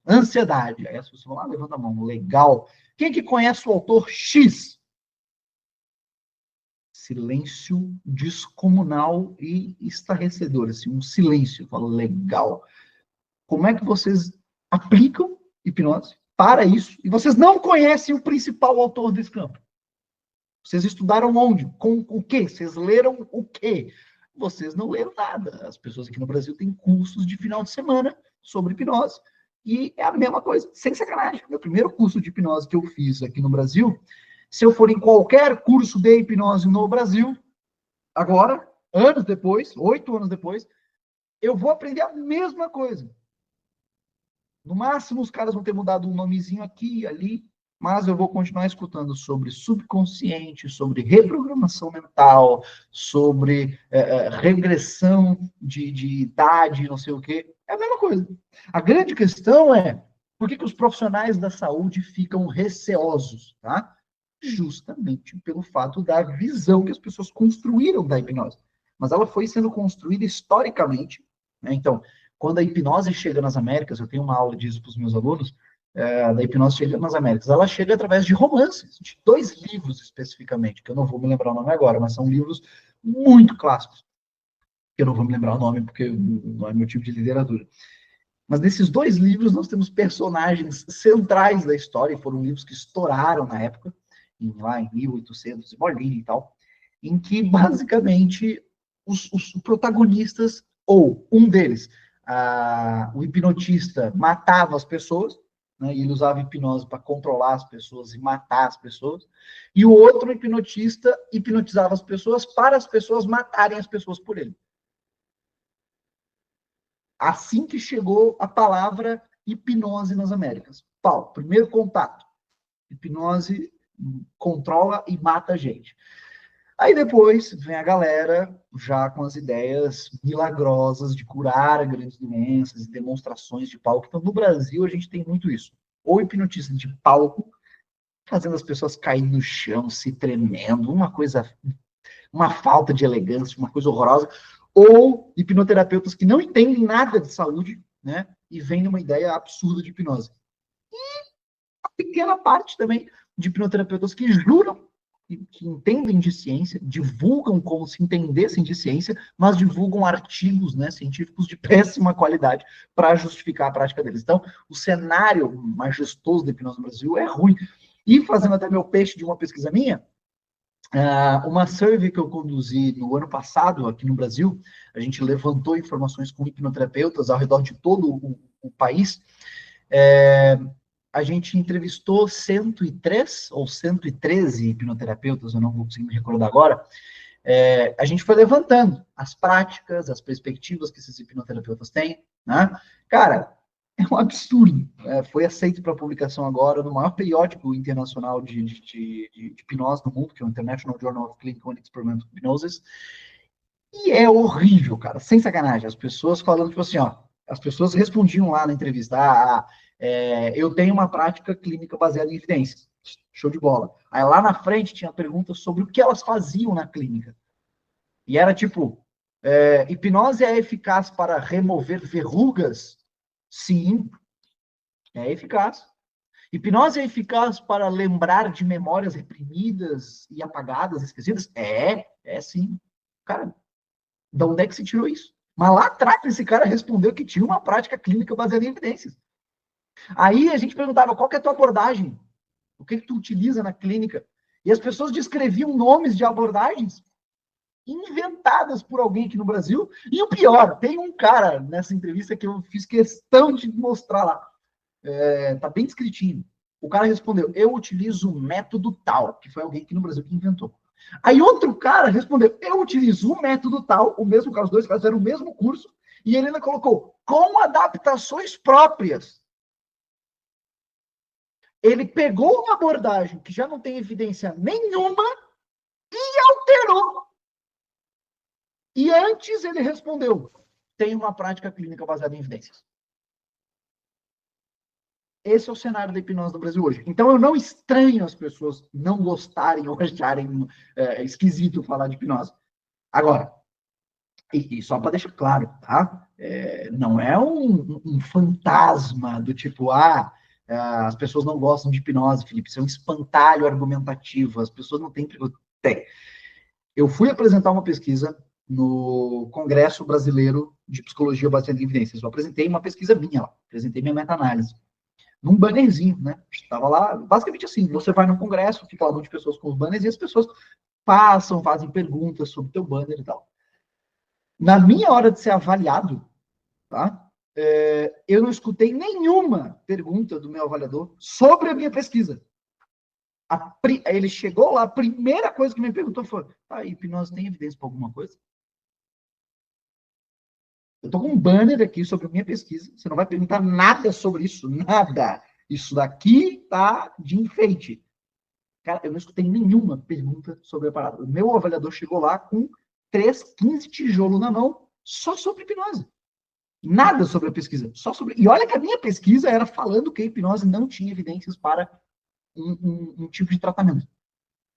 ansiedade? Aí as pessoas vão lá, levanta a mão, legal. Quem aqui conhece o autor X? Silêncio descomunal e estarrecedor, assim, um silêncio. Eu falo, legal. Como é que vocês aplicam hipnose para isso? E vocês não conhecem o principal autor desse campo? Vocês estudaram onde? Com o quê? Vocês leram o quê? Vocês não leram nada. As pessoas aqui no Brasil têm cursos de final de semana sobre hipnose. E é a mesma coisa, sem sacanagem. Meu primeiro curso de hipnose que eu fiz aqui no Brasil, se eu for em qualquer curso de hipnose no Brasil, agora, anos depois, 8 anos depois, eu vou aprender a mesma coisa. No máximo, os caras vão ter mudado um nomezinho aqui e ali, mas eu vou continuar escutando sobre subconsciente, sobre reprogramação mental, sobre regressão de idade, não sei o quê. É a mesma coisa. A grande questão é por que os profissionais da saúde ficam receosos, tá? Justamente pelo fato da visão que as pessoas construíram da hipnose. Mas ela foi sendo construída historicamente, né? Então, quando a hipnose chega nas Américas, eu tenho uma aula disso para os meus alunos, da hipnose chega nas Américas, ela chega através de romances, de 2 livros especificamente, que eu não vou me lembrar o nome agora, mas são livros muito clássicos, que eu não vou me lembrar o nome, porque não é meu tipo de literatura. Mas nesses 2 livros nós temos personagens centrais da história, e foram livros que estouraram na época, lá em 1800 e bolinha e tal, em que basicamente os protagonistas, ou um deles, o hipnotista, matava as pessoas, né, e ele usava hipnose para controlar as pessoas e matar as pessoas, e o outro hipnotista hipnotizava as pessoas para as pessoas matarem as pessoas por ele. Assim que chegou a palavra hipnose nas Américas. Paulo, primeiro contato. Hipnose controla e mata a gente. Aí depois vem a galera já com as ideias milagrosas de curar grandes doenças e demonstrações de palco. Então, no Brasil, a gente tem muito isso. Ou hipnotista de palco, fazendo as pessoas caírem no chão, se tremendo, uma coisa, uma falta de elegância, uma coisa horrorosa. Ou hipnoterapeutas que não entendem nada de saúde, né? E vêm numa ideia absurda de hipnose. E a pequena parte também de hipnoterapeutas que juram que entendem de ciência, divulgam como se entendessem de ciência, mas divulgam artigos, né, científicos de péssima qualidade para justificar a prática deles. Então, o cenário majestoso da hipnose no Brasil é ruim. E fazendo até meu peixe de uma pesquisa minha, uma survey que eu conduzi no ano passado aqui no Brasil, a gente levantou informações com hipnoterapeutas ao redor de todo o país, a gente entrevistou 103 ou 113 hipnoterapeutas, eu não vou conseguir me recordar agora. A gente foi levantando as práticas, as perspectivas que esses hipnoterapeutas têm, né? Cara, é um absurdo. Foi aceito para publicação agora no maior periódico internacional de hipnose no mundo, que é o International Journal of Clinical and Experimental Hypnosis. E é horrível, cara, sem sacanagem. As pessoas falando, tipo assim, ó, as pessoas respondiam lá na entrevista, eu tenho uma prática clínica baseada em evidências. Show de bola. Aí lá na frente tinha perguntas sobre o que elas faziam na clínica. E era tipo, hipnose é eficaz para remover verrugas? Sim, é eficaz. Hipnose é eficaz para lembrar de memórias reprimidas e apagadas, esquecidas? É sim. Cara, de onde é que se tirou isso? Mas lá atrás esse cara respondeu que tinha uma prática clínica baseada em evidências. Aí a gente perguntava, qual que é a tua abordagem? O que tu utiliza na clínica? E as pessoas descreviam nomes de abordagens inventadas por alguém aqui no Brasil. E o pior, tem um cara nessa entrevista que eu fiz questão de mostrar lá. Tá bem escritinho. O cara respondeu, eu utilizo o método tal, que foi alguém aqui no Brasil que inventou. Aí outro cara respondeu, eu utilizo o método tal, o mesmo caso, os dois caras fizeram o mesmo curso, e ele ainda colocou, com adaptações próprias. Ele pegou uma abordagem que já não tem evidência nenhuma e alterou. E antes ele respondeu, tem uma prática clínica baseada em evidências. Esse é o cenário da hipnose no Brasil hoje. Então eu não estranho as pessoas não gostarem ou acharem esquisito falar de hipnose. Agora, e só para deixar claro, tá? Não é um fantasma do tipo, as pessoas não gostam de hipnose, Felipe. Isso é um espantalho argumentativo. As pessoas não têm... Tem. Eu fui apresentar uma pesquisa no Congresso Brasileiro de Psicologia Baseada em Evidências. Eu apresentei uma pesquisa minha lá. Apresentei minha meta-análise. Num bannerzinho, né? Estava lá, basicamente assim, você vai no congresso, fica lá um monte de pessoas com os banners e as pessoas fazem perguntas sobre o teu banner e tal. Na minha hora de ser avaliado, tá? Eu não escutei nenhuma pergunta do meu avaliador sobre a minha pesquisa. Ele chegou lá, a primeira coisa que me perguntou foi, hipnose tem evidência para alguma coisa? Eu estou com um banner aqui sobre a minha pesquisa. Você não vai perguntar nada sobre isso. Nada. Isso daqui tá de enfeite. Cara, eu não escutei nenhuma pergunta sobre a parada. O meu avaliador chegou lá com 15 tijolos na mão só sobre hipnose. Nada sobre a pesquisa. Só sobre... E olha que a minha pesquisa era falando que a hipnose não tinha evidências para um tipo de tratamento.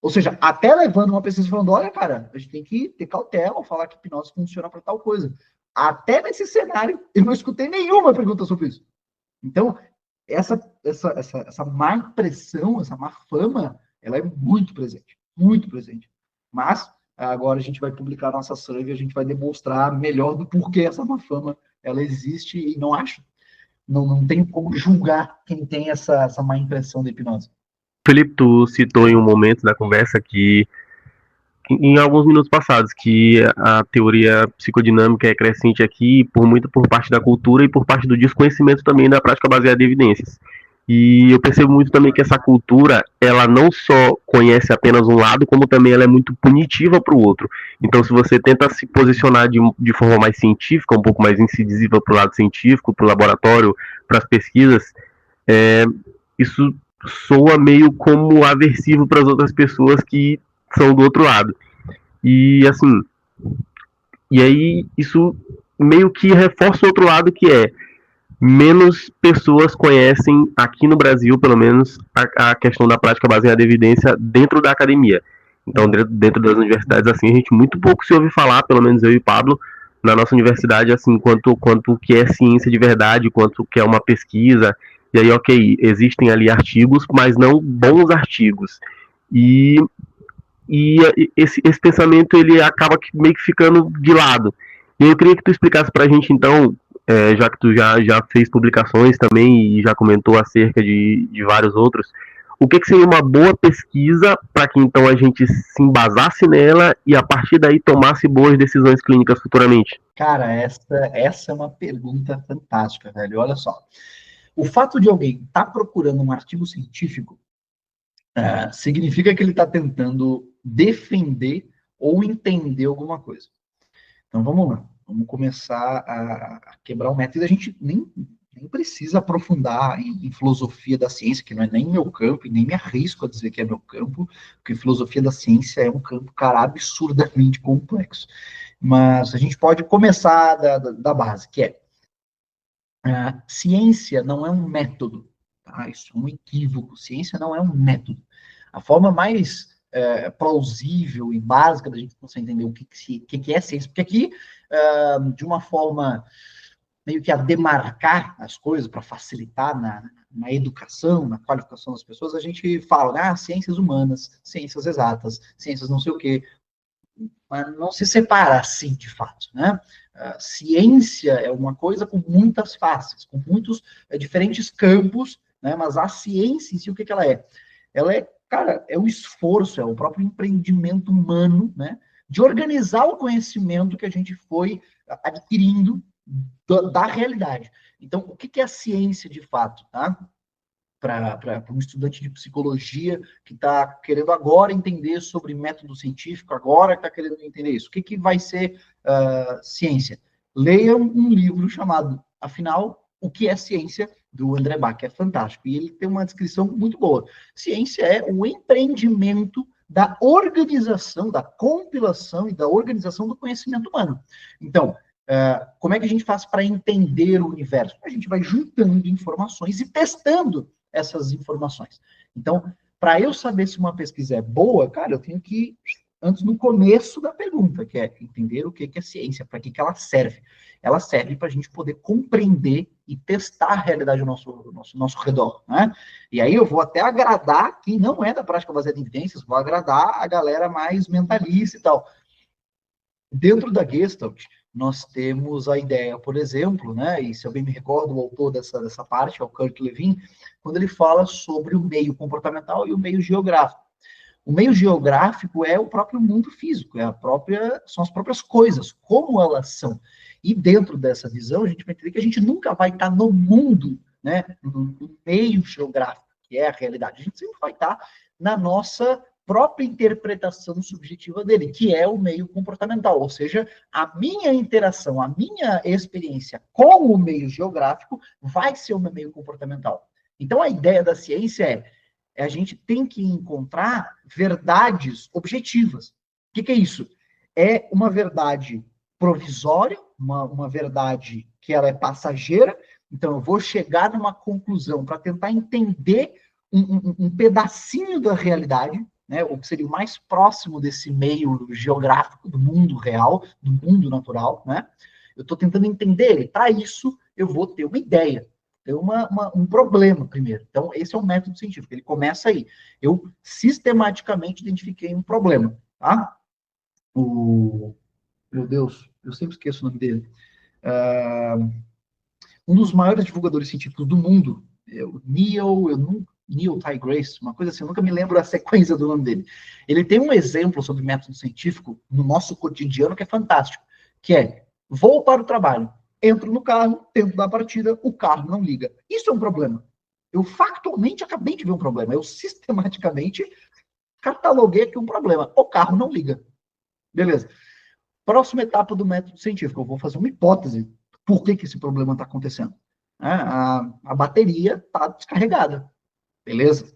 Ou seja, até levando uma pesquisa falando, olha, cara, a gente tem que ter cautela ao falar que hipnose funciona para tal coisa. Até nesse cenário, eu não escutei nenhuma pergunta sobre isso. Então, essa má impressão, essa má fama, ela é muito presente. Muito presente. Mas, agora a gente vai publicar a nossa survey, a gente vai demonstrar melhor do porquê essa má fama, ela existe e não acho. Não tem como julgar quem tem essa má impressão da hipnose. Felipe, tu citou em um momento da conversa que, em alguns minutos passados, que a teoria psicodinâmica é crescente aqui por parte da cultura e por parte do desconhecimento também da prática baseada em evidências. E eu percebo muito também que essa cultura, ela não só conhece apenas um lado, como também ela é muito punitiva para o outro. Então, se você tenta se posicionar de forma mais científica, um pouco mais incisiva para o lado científico, para o laboratório, para as pesquisas, isso soa meio como aversivo para as outras pessoas que são do outro lado. E assim, e aí isso meio que reforça o outro lado, que é menos pessoas conhecem aqui no Brasil, pelo menos, a questão da prática baseada em evidência dentro da academia. Então, dentro das universidades, assim, a gente muito pouco se ouve falar, pelo menos eu e Pablo, na nossa universidade, assim, quanto que é ciência de verdade, quanto que é uma pesquisa. E aí, ok, existem ali artigos, mas não bons artigos. E esse pensamento, ele acaba meio que ficando de lado. E eu queria que tu explicasse pra gente, então, já que tu já fez publicações também e já comentou acerca de vários outros, o que seria uma boa pesquisa para que então a gente se embasasse nela e a partir daí tomasse boas decisões clínicas futuramente? Cara, essa é uma pergunta fantástica, velho. Olha só. O fato de alguém estar procurando um artigo científico significa que ele está tentando defender ou entender alguma coisa. Então vamos lá, vamos começar a quebrar o método. A gente nem precisa aprofundar em filosofia da ciência, que não é nem meu campo, e nem me arrisco a dizer que é meu campo, porque filosofia da ciência é um campo, cara, absurdamente complexo. Mas a gente pode começar da base, que é ciência não é um método, tá? Isso é um equívoco. Ciência não é um método. A forma mais plausível e básica da gente conseguir entender o que é ciência, porque aqui, de uma forma meio que a demarcar as coisas para facilitar na educação, na qualificação das pessoas, a gente fala, ciências humanas, ciências exatas, ciências não sei o quê, mas não se separa assim, de fato, né? Ciência é uma coisa com muitas faces, com muitos diferentes campos, né? Mas a ciência em si, o que ela é? Ela é, cara, é o esforço, é o próprio empreendimento humano, né? De organizar o conhecimento que a gente foi adquirindo da realidade. Então, o que é a ciência de fato, tá? Para um estudante de psicologia que está querendo agora entender sobre método científico, agora está querendo entender isso. O que vai ser ciência? Leiam um livro chamado, afinal, O que é Ciência, do André Bach, que é fantástico. E ele tem uma descrição muito boa. Ciência é o empreendimento da organização, da compilação e da organização do conhecimento humano. Então, como é que a gente faz para entender o universo? A gente vai juntando informações e testando essas informações. Então, para eu saber se uma pesquisa é boa, cara, eu tenho que ir antes no começo da pergunta, que é entender o que é ciência, para que ela serve. Ela serve para a gente poder compreender e testar a realidade ao nosso redor, né? E aí eu vou até agradar quem não é da prática baseada em evidências, vou agradar a galera mais mentalista e tal. Dentro da Gestalt, nós temos a ideia, por exemplo, né, e se eu bem me recordo, o autor dessa parte, é o Kurt Lewin, quando ele fala sobre o meio comportamental e o meio geográfico. O meio geográfico é o próprio mundo físico, são as próprias coisas, como elas são. E dentro dessa visão, a gente vai entender que a gente nunca vai estar no mundo, né, no meio geográfico, que é a realidade. A gente sempre vai estar na nossa própria interpretação subjetiva dele, que é o meio comportamental, ou seja, a minha interação, a minha experiência com o meio geográfico vai ser o meu meio comportamental. Então, a ideia da ciência é a gente tem que encontrar verdades objetivas. O que é isso? É uma verdade provisória, uma verdade que ela é passageira, então eu vou chegar numa conclusão para tentar entender um pedacinho da realidade, né, o que seria o mais próximo desse meio geográfico do mundo real, do mundo natural, né? Eu estou tentando entender ele. Para isso, eu vou ter uma ideia, ter um problema primeiro. Então, esse é um método científico. Ele começa aí. Eu sistematicamente identifiquei um problema, tá? Meu Deus, eu sempre esqueço o nome dele. Um dos maiores divulgadores científicos do mundo, o Neil Tygrace, uma coisa assim, eu nunca me lembro a sequência do nome dele. Ele tem um exemplo sobre método científico no nosso cotidiano que é fantástico, que é, vou para o trabalho, entro no carro, tempo da partida, o carro não liga. Isso é um problema. Eu factualmente acabei de ver um problema. Eu sistematicamente cataloguei aqui um problema. O carro não liga. Beleza. Próxima etapa do método científico. Eu vou fazer uma hipótese. Por que esse problema está acontecendo? A bateria está descarregada. Beleza?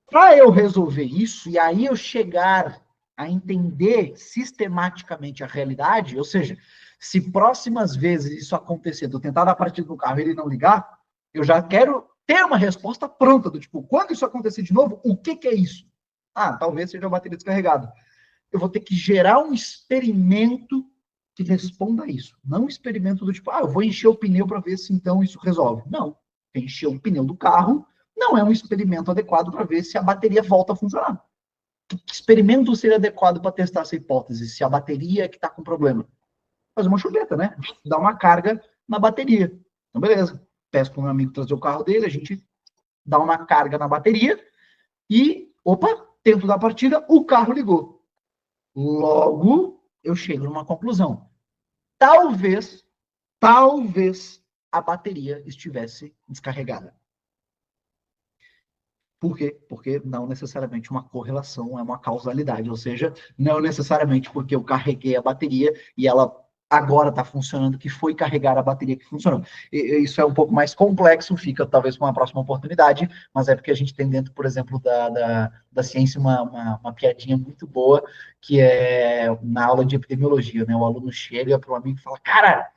Para eu resolver isso, e aí eu chegar a entender sistematicamente a realidade, ou seja, se próximas vezes isso acontecer, eu tentar dar partida do carro e ele não ligar, eu já quero ter uma resposta pronta, do tipo, quando isso acontecer de novo, o que é isso? Talvez seja a bateria descarregada. Eu vou ter que gerar um experimento que responda a isso. Não um experimento do tipo, eu vou encher o pneu para ver se então isso resolve. Não. Encher o pneu do carro não é um experimento adequado para ver se a bateria volta a funcionar. Que experimento seria adequado para testar essa hipótese, se a bateria é que está com problema? Fazer uma chuleta, né? Dar uma carga na bateria. Então, beleza. Peço para o meu amigo trazer o carro dele, a gente dá uma carga na bateria e, tempo da partida, o carro ligou. Logo, eu chego numa conclusão. Talvez a bateria estivesse descarregada. Por quê? Porque não necessariamente uma correlação é uma causalidade, ou seja, não necessariamente porque eu carreguei a bateria e ela agora está funcionando, que foi carregar a bateria que funcionou. Isso é um pouco mais complexo, fica talvez para uma próxima oportunidade, mas é porque a gente tem dentro, por exemplo, da ciência uma piadinha muito boa, que é na aula de epidemiologia, né? O aluno chega para um amigo e fala, cara,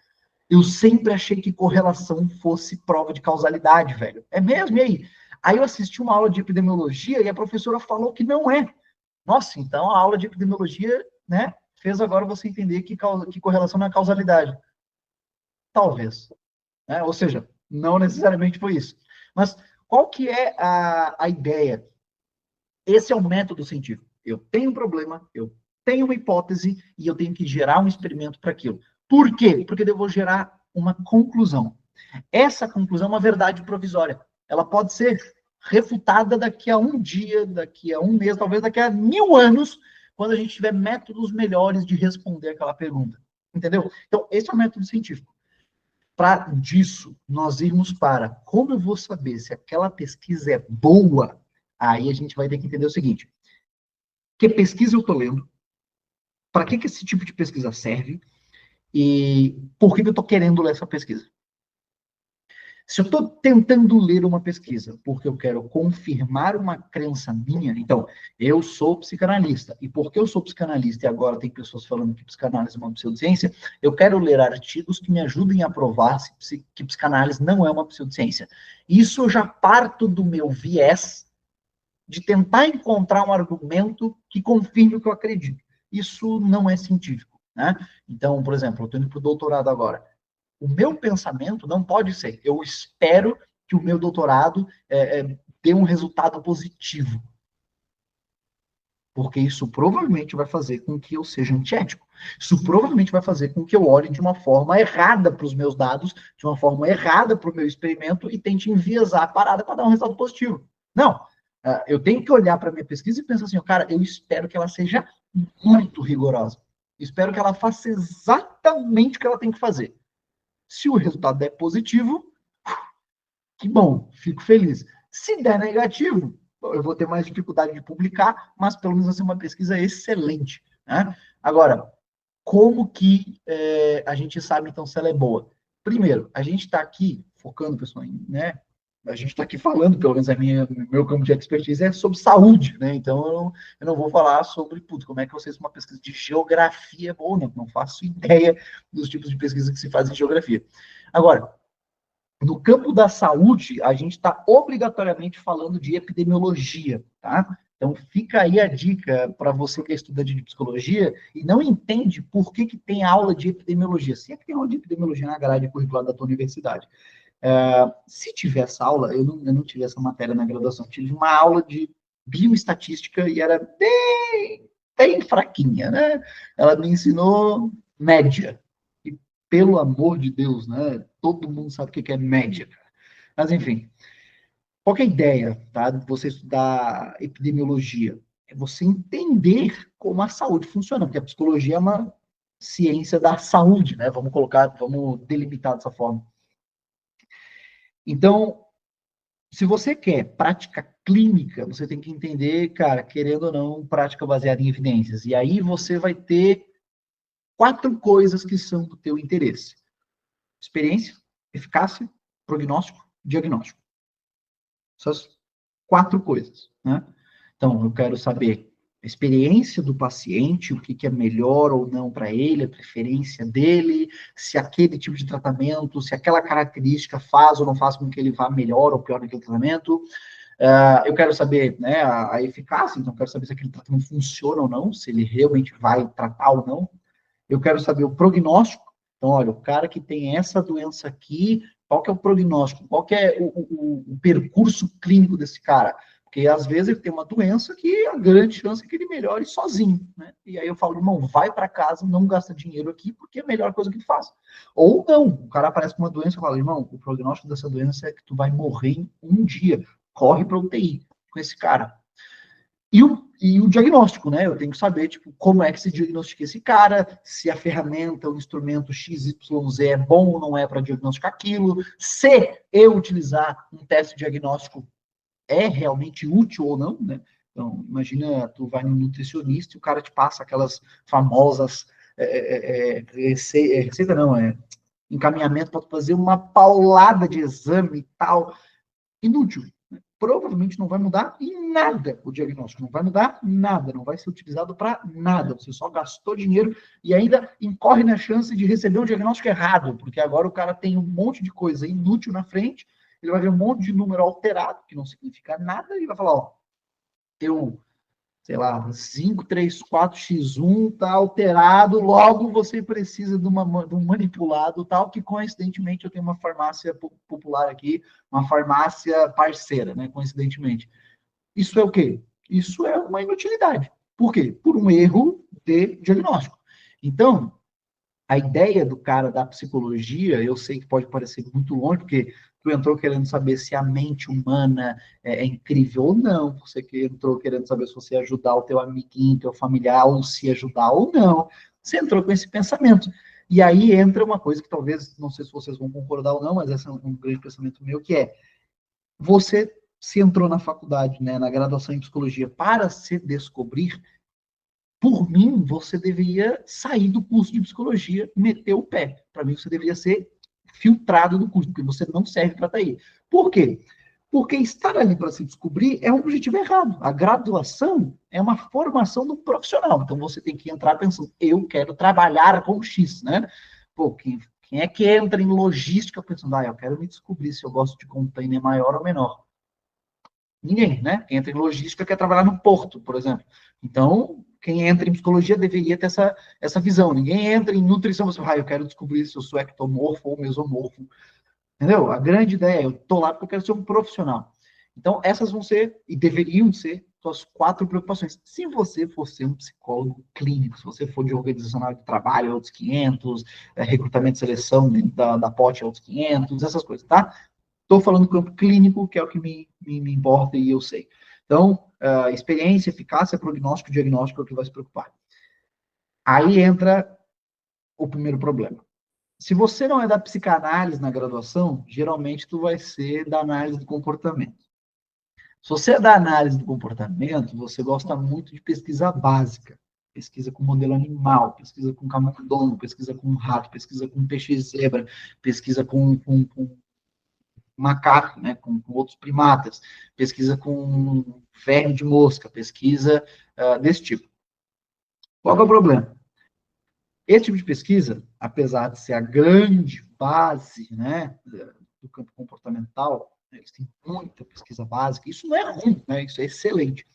eu sempre achei que correlação fosse prova de causalidade, velho. É mesmo? E aí? Aí eu assisti uma aula de epidemiologia e a professora falou que não é. Nossa, então a aula de epidemiologia, né, fez agora você entender que correlação não é causalidade. Talvez. Né? Ou seja, não necessariamente foi isso. Mas qual que é a ideia? Esse é o método científico. Eu tenho um problema, eu tenho uma hipótese e eu tenho que gerar um experimento para aquilo. Por quê? Porque eu vou gerar uma conclusão. Essa conclusão é uma verdade provisória. Ela pode ser refutada daqui a um dia, daqui a um mês, talvez daqui a 1000 anos, quando a gente tiver métodos melhores de responder aquela pergunta. Entendeu? Então, esse é o método científico. Para disso, nós irmos para como eu vou saber se aquela pesquisa é boa, aí a gente vai ter que entender o seguinte: que pesquisa eu estou lendo? Para que esse tipo de pesquisa serve? E por que eu estou querendo ler essa pesquisa? Se eu estou tentando ler uma pesquisa porque eu quero confirmar uma crença minha, então, eu sou psicanalista, e porque eu sou psicanalista e agora tem pessoas falando que psicanálise é uma pseudociência, eu quero ler artigos que me ajudem a provar que psicanálise não é uma pseudociência. Isso eu já parto do meu viés de tentar encontrar um argumento que confirme o que eu acredito. Isso não é científico, né? Então, por exemplo, eu estou indo para o doutorado agora. O meu pensamento não pode ser, eu espero que o meu doutorado dê um resultado positivo. Porque isso provavelmente vai fazer com que eu seja antiético. Isso provavelmente vai fazer com que eu olhe de uma forma errada para os meus dados, de uma forma errada para o meu experimento e tente enviesar a parada para dar um resultado positivo. Não. Eu tenho que olhar para a minha pesquisa e pensar assim, cara, eu espero que ela seja muito rigorosa. Espero que ela faça exatamente o que ela tem que fazer. Se o resultado der positivo, que bom, fico feliz. Se der negativo, eu vou ter mais dificuldade de publicar, mas pelo menos vai ser uma pesquisa excelente. Né? Agora, como que a gente sabe, então, se ela é boa? Primeiro, a gente está aqui focando, pessoal, né? A gente está aqui falando, pelo menos meu campo de expertise é sobre saúde, né? Então, eu não vou falar sobre, como é que eu sei se uma pesquisa de geografia é boa, não faço ideia dos tipos de pesquisa que se fazem em geografia. Agora, no campo da saúde, a gente está obrigatoriamente falando de epidemiologia, tá? Então, fica aí a dica para você que é estudante de psicologia e não entende por que tem aula de epidemiologia. Se é que tem aula de epidemiologia na grade curricular da tua universidade. Se tiver essa aula, eu não tive essa matéria na graduação, tive uma aula de bioestatística e era bem fraquinha, né? Ela me ensinou média. E, pelo amor de Deus, né? Todo mundo sabe o que é média. Mas, enfim, qual que é a ideia, tá, de você estudar epidemiologia? É você entender como a saúde funciona, porque a psicologia é uma ciência da saúde, né? Vamos delimitar dessa forma. Então, se você quer prática clínica, você tem que entender, cara, querendo ou não, prática baseada em evidências. E aí você vai ter 4 coisas que são do teu interesse: experiência, eficácia, prognóstico, diagnóstico. Essas 4 coisas, né? Então, eu quero saber a experiência do paciente, o que é melhor ou não para ele, a preferência dele, se aquele tipo de tratamento, se aquela característica faz ou não faz com que ele vá melhor ou pior naquele tratamento. Eu quero saber, né, a eficácia, então eu quero saber se aquele tratamento funciona ou não, se ele realmente vai tratar ou não. Eu quero saber o prognóstico. Então, olha, o cara que tem essa doença aqui, qual que é o prognóstico? Qual que é o percurso clínico desse cara? Porque, às vezes, ele tem uma doença que a grande chance é que ele melhore sozinho, né? E aí eu falo, irmão, vai para casa, não gasta dinheiro aqui, porque é a melhor coisa que faz. Ou não, o cara aparece com uma doença e fala, irmão, o prognóstico dessa doença é que tu vai morrer em um dia. Corre para UTI com esse cara. E o diagnóstico, né? Eu tenho que saber, tipo, como é que se diagnostica esse cara, se a ferramenta, o instrumento XYZ é bom ou não é para diagnosticar aquilo, se eu utilizar um teste diagnóstico é realmente útil ou não, né? Então, imagina, tu vai no nutricionista e o cara te passa aquelas famosas receita não, encaminhamento para fazer uma paulada de exame e tal, inútil. Provavelmente não vai mudar em nada o diagnóstico, não vai mudar nada, não vai ser utilizado para nada. Você só gastou dinheiro e ainda incorre na chance de receber um diagnóstico errado, porque agora o cara tem um monte de coisa inútil na frente, ele vai ver um monte de número alterado, que não significa nada, e vai falar, ó, teu, sei lá, 534X1 está alterado, logo você precisa de um manipulado tal, que coincidentemente eu tenho uma farmácia popular aqui, uma farmácia parceira, né, coincidentemente. Isso é o quê? Isso é uma inutilidade. Por quê? Por um erro de diagnóstico. Então, a ideia do cara da psicologia, eu sei que pode parecer muito longe, porque tu entrou querendo saber se a mente humana é incrível ou não, você que entrou querendo saber se você ia ajudar o teu amiguinho, teu familiar, ou se ajudar ou não. Você entrou com esse pensamento. E aí entra uma coisa que talvez, não sei se vocês vão concordar ou não, mas esse é um grande pensamento meu, que é, você se entrou na faculdade, né, na graduação em psicologia, para se descobrir. Por mim, você deveria sair do curso de psicologia, meter o pé. Para mim, você deveria ser filtrado do curso, porque você não serve para estar aí. Por quê? Porque estar ali para se descobrir é um objetivo errado. A graduação é uma formação do profissional. Então, você tem que entrar pensando, eu quero trabalhar com X, né? Pô, quem é que entra em logística pensando, eu quero me descobrir se eu gosto de container maior ou menor? Ninguém, né? Quem entra em logística quer trabalhar no porto, por exemplo. Então, quem entra em psicologia deveria ter essa visão. Ninguém entra em nutrição, você fala, eu quero descobrir se eu sou ectomorfo ou mesomorfo. Entendeu? A grande ideia é, eu tô lá porque eu quero ser um profissional. Então, essas vão ser, e deveriam ser, suas 4 preocupações. Se você for ser um psicólogo clínico, se você for de organizacional de trabalho, outros 500, recrutamento e seleção da POT, outros 500, essas coisas, tá? Estou falando do campo clínico, que é o que me importa e eu sei. Então, experiência, eficácia, prognóstico, diagnóstico é o que vai se preocupar. Aí entra o primeiro problema. Se você não é da psicanálise na graduação, geralmente tu vai ser da análise do comportamento. Se você é da análise do comportamento, você gosta muito de pesquisa básica. Pesquisa com modelo animal, pesquisa com camundongo, pesquisa com rato, pesquisa com peixe-zebra, pesquisa com macaco, né, com outros primatas, pesquisa com verme de mosca, pesquisa desse tipo. Qual é o problema? Esse tipo de pesquisa, apesar de ser a grande base, né, do campo comportamental, eles têm muita pesquisa básica, isso não é ruim, né, isso é excelente.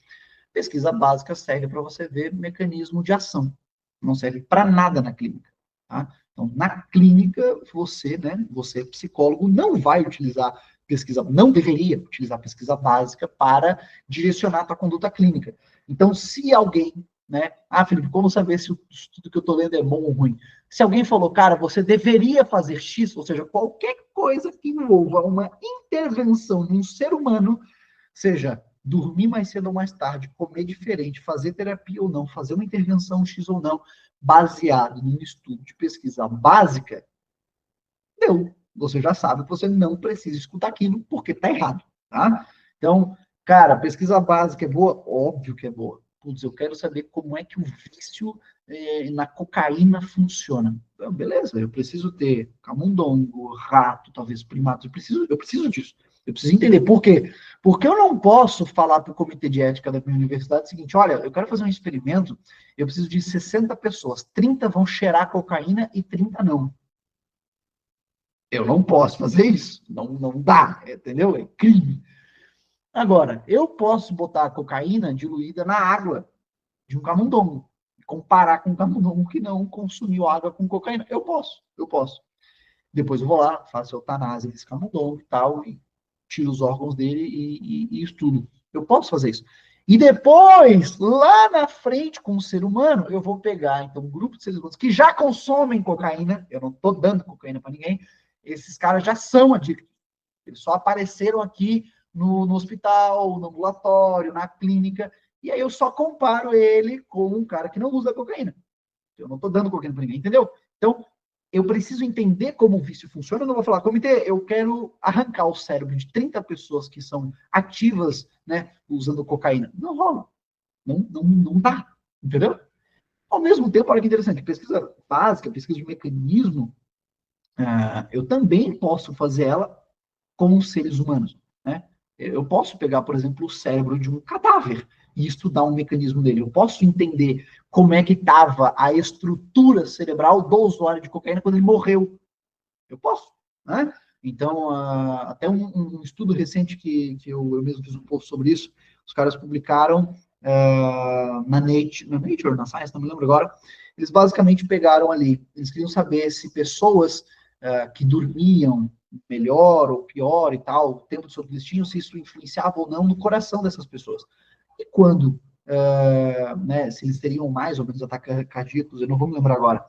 Pesquisa básica serve para você ver mecanismo de ação, não serve para nada na clínica, tá? Então, na clínica, você, né, você psicólogo, não vai utilizar pesquisa, não deveria utilizar pesquisa básica para direcionar a tua conduta clínica. Então, se alguém, né, Felipe, como saber se o estudo que eu estou lendo é bom ou ruim? Se alguém falou, cara, você deveria fazer X, ou seja, qualquer coisa que envolva uma intervenção num ser humano, seja dormir mais cedo ou mais tarde, comer diferente, fazer terapia ou não, fazer uma intervenção X ou não, baseado num estudo de pesquisa básica, você já sabe que você não precisa escutar aquilo porque está errado, tá? Então, cara, pesquisa básica é boa? Óbvio que é boa. Putz, eu quero saber como é que o vício na cocaína funciona. Então, beleza, eu preciso ter camundongo, rato, talvez primato, eu preciso disso. Eu preciso entender por quê. Porque eu não posso falar para o comitê de ética da minha universidade o seguinte, olha, eu quero fazer um experimento, eu preciso de 60 pessoas, 30 vão cheirar cocaína e 30 não. Eu não posso fazer isso. Não dá, entendeu? É crime. Agora, eu posso botar a cocaína diluída na água de um camundongo, comparar com um camundongo que não consumiu água com cocaína. Eu posso. Depois eu vou lá, faço a eutanásia desse camundongo e tal, e tiro os órgãos dele e estudo. Eu posso fazer isso. E depois, lá na frente, com o ser humano, eu vou pegar, então, um grupo de seres humanos que já consomem cocaína, eu não estou dando cocaína para ninguém, esses caras já são adictos. Eles só apareceram aqui no hospital, no ambulatório, na clínica, E aí eu só comparo ele com um cara que não usa cocaína. Eu não estou dando cocaína para ninguém, entendeu? Então, eu preciso entender como o vício funciona. Eu não vou falar, comitê, eu quero arrancar o cérebro de 30 pessoas que são ativas, né, usando cocaína. Não rola. Não dá. Entendeu? Ao mesmo tempo, olha que interessante, pesquisa básica, pesquisa de mecanismo, eu também posso fazer ela com os seres humanos, né? Eu posso pegar, por exemplo, o cérebro de um cadáver e estudar um mecanismo dele. Eu posso entender como é que estava a estrutura cerebral do usuário de cocaína quando ele morreu. Eu posso, né? Então, até um estudo recente que eu mesmo fiz um post sobre isso, os caras publicaram na Nature, na Science, não me lembro agora. Eles basicamente pegaram ali, eles queriam saber se pessoas que dormiam melhor ou pior e tal, o tempo de sono que eles tinham, se isso influenciava ou não no coração dessas pessoas. E quando, né, se eles teriam mais ou menos ataques cardíacos, eu não vou me lembrar agora,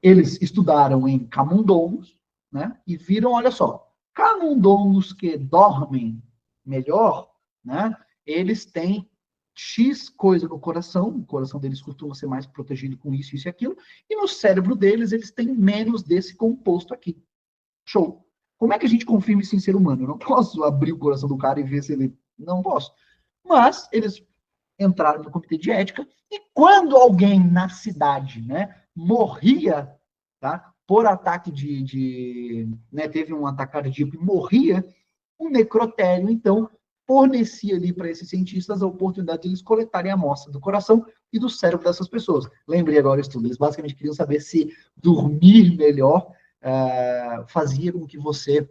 eles estudaram em camundongos, né, e viram, olha só, camundongos que dormem melhor, né, eles têm X coisa no coração, o coração deles costuma ser mais protegido com isso, isso e aquilo, e no cérebro deles, eles têm menos desse composto aqui. Show. Como é que a gente confirma isso em ser humano? Eu não posso abrir o coração do cara e ver se ele... Não posso. Mas eles entraram no comitê de ética, e quando alguém na cidade, né, morria, tá, por ataque né, teve um ataque cardíaco e morria, o necrotério, então, fornecia ali para esses cientistas a oportunidade de eles coletarem a amostra do coração e do cérebro dessas pessoas. Lembrei agora o estudo, eles basicamente queriam saber se dormir melhor fazia com que você...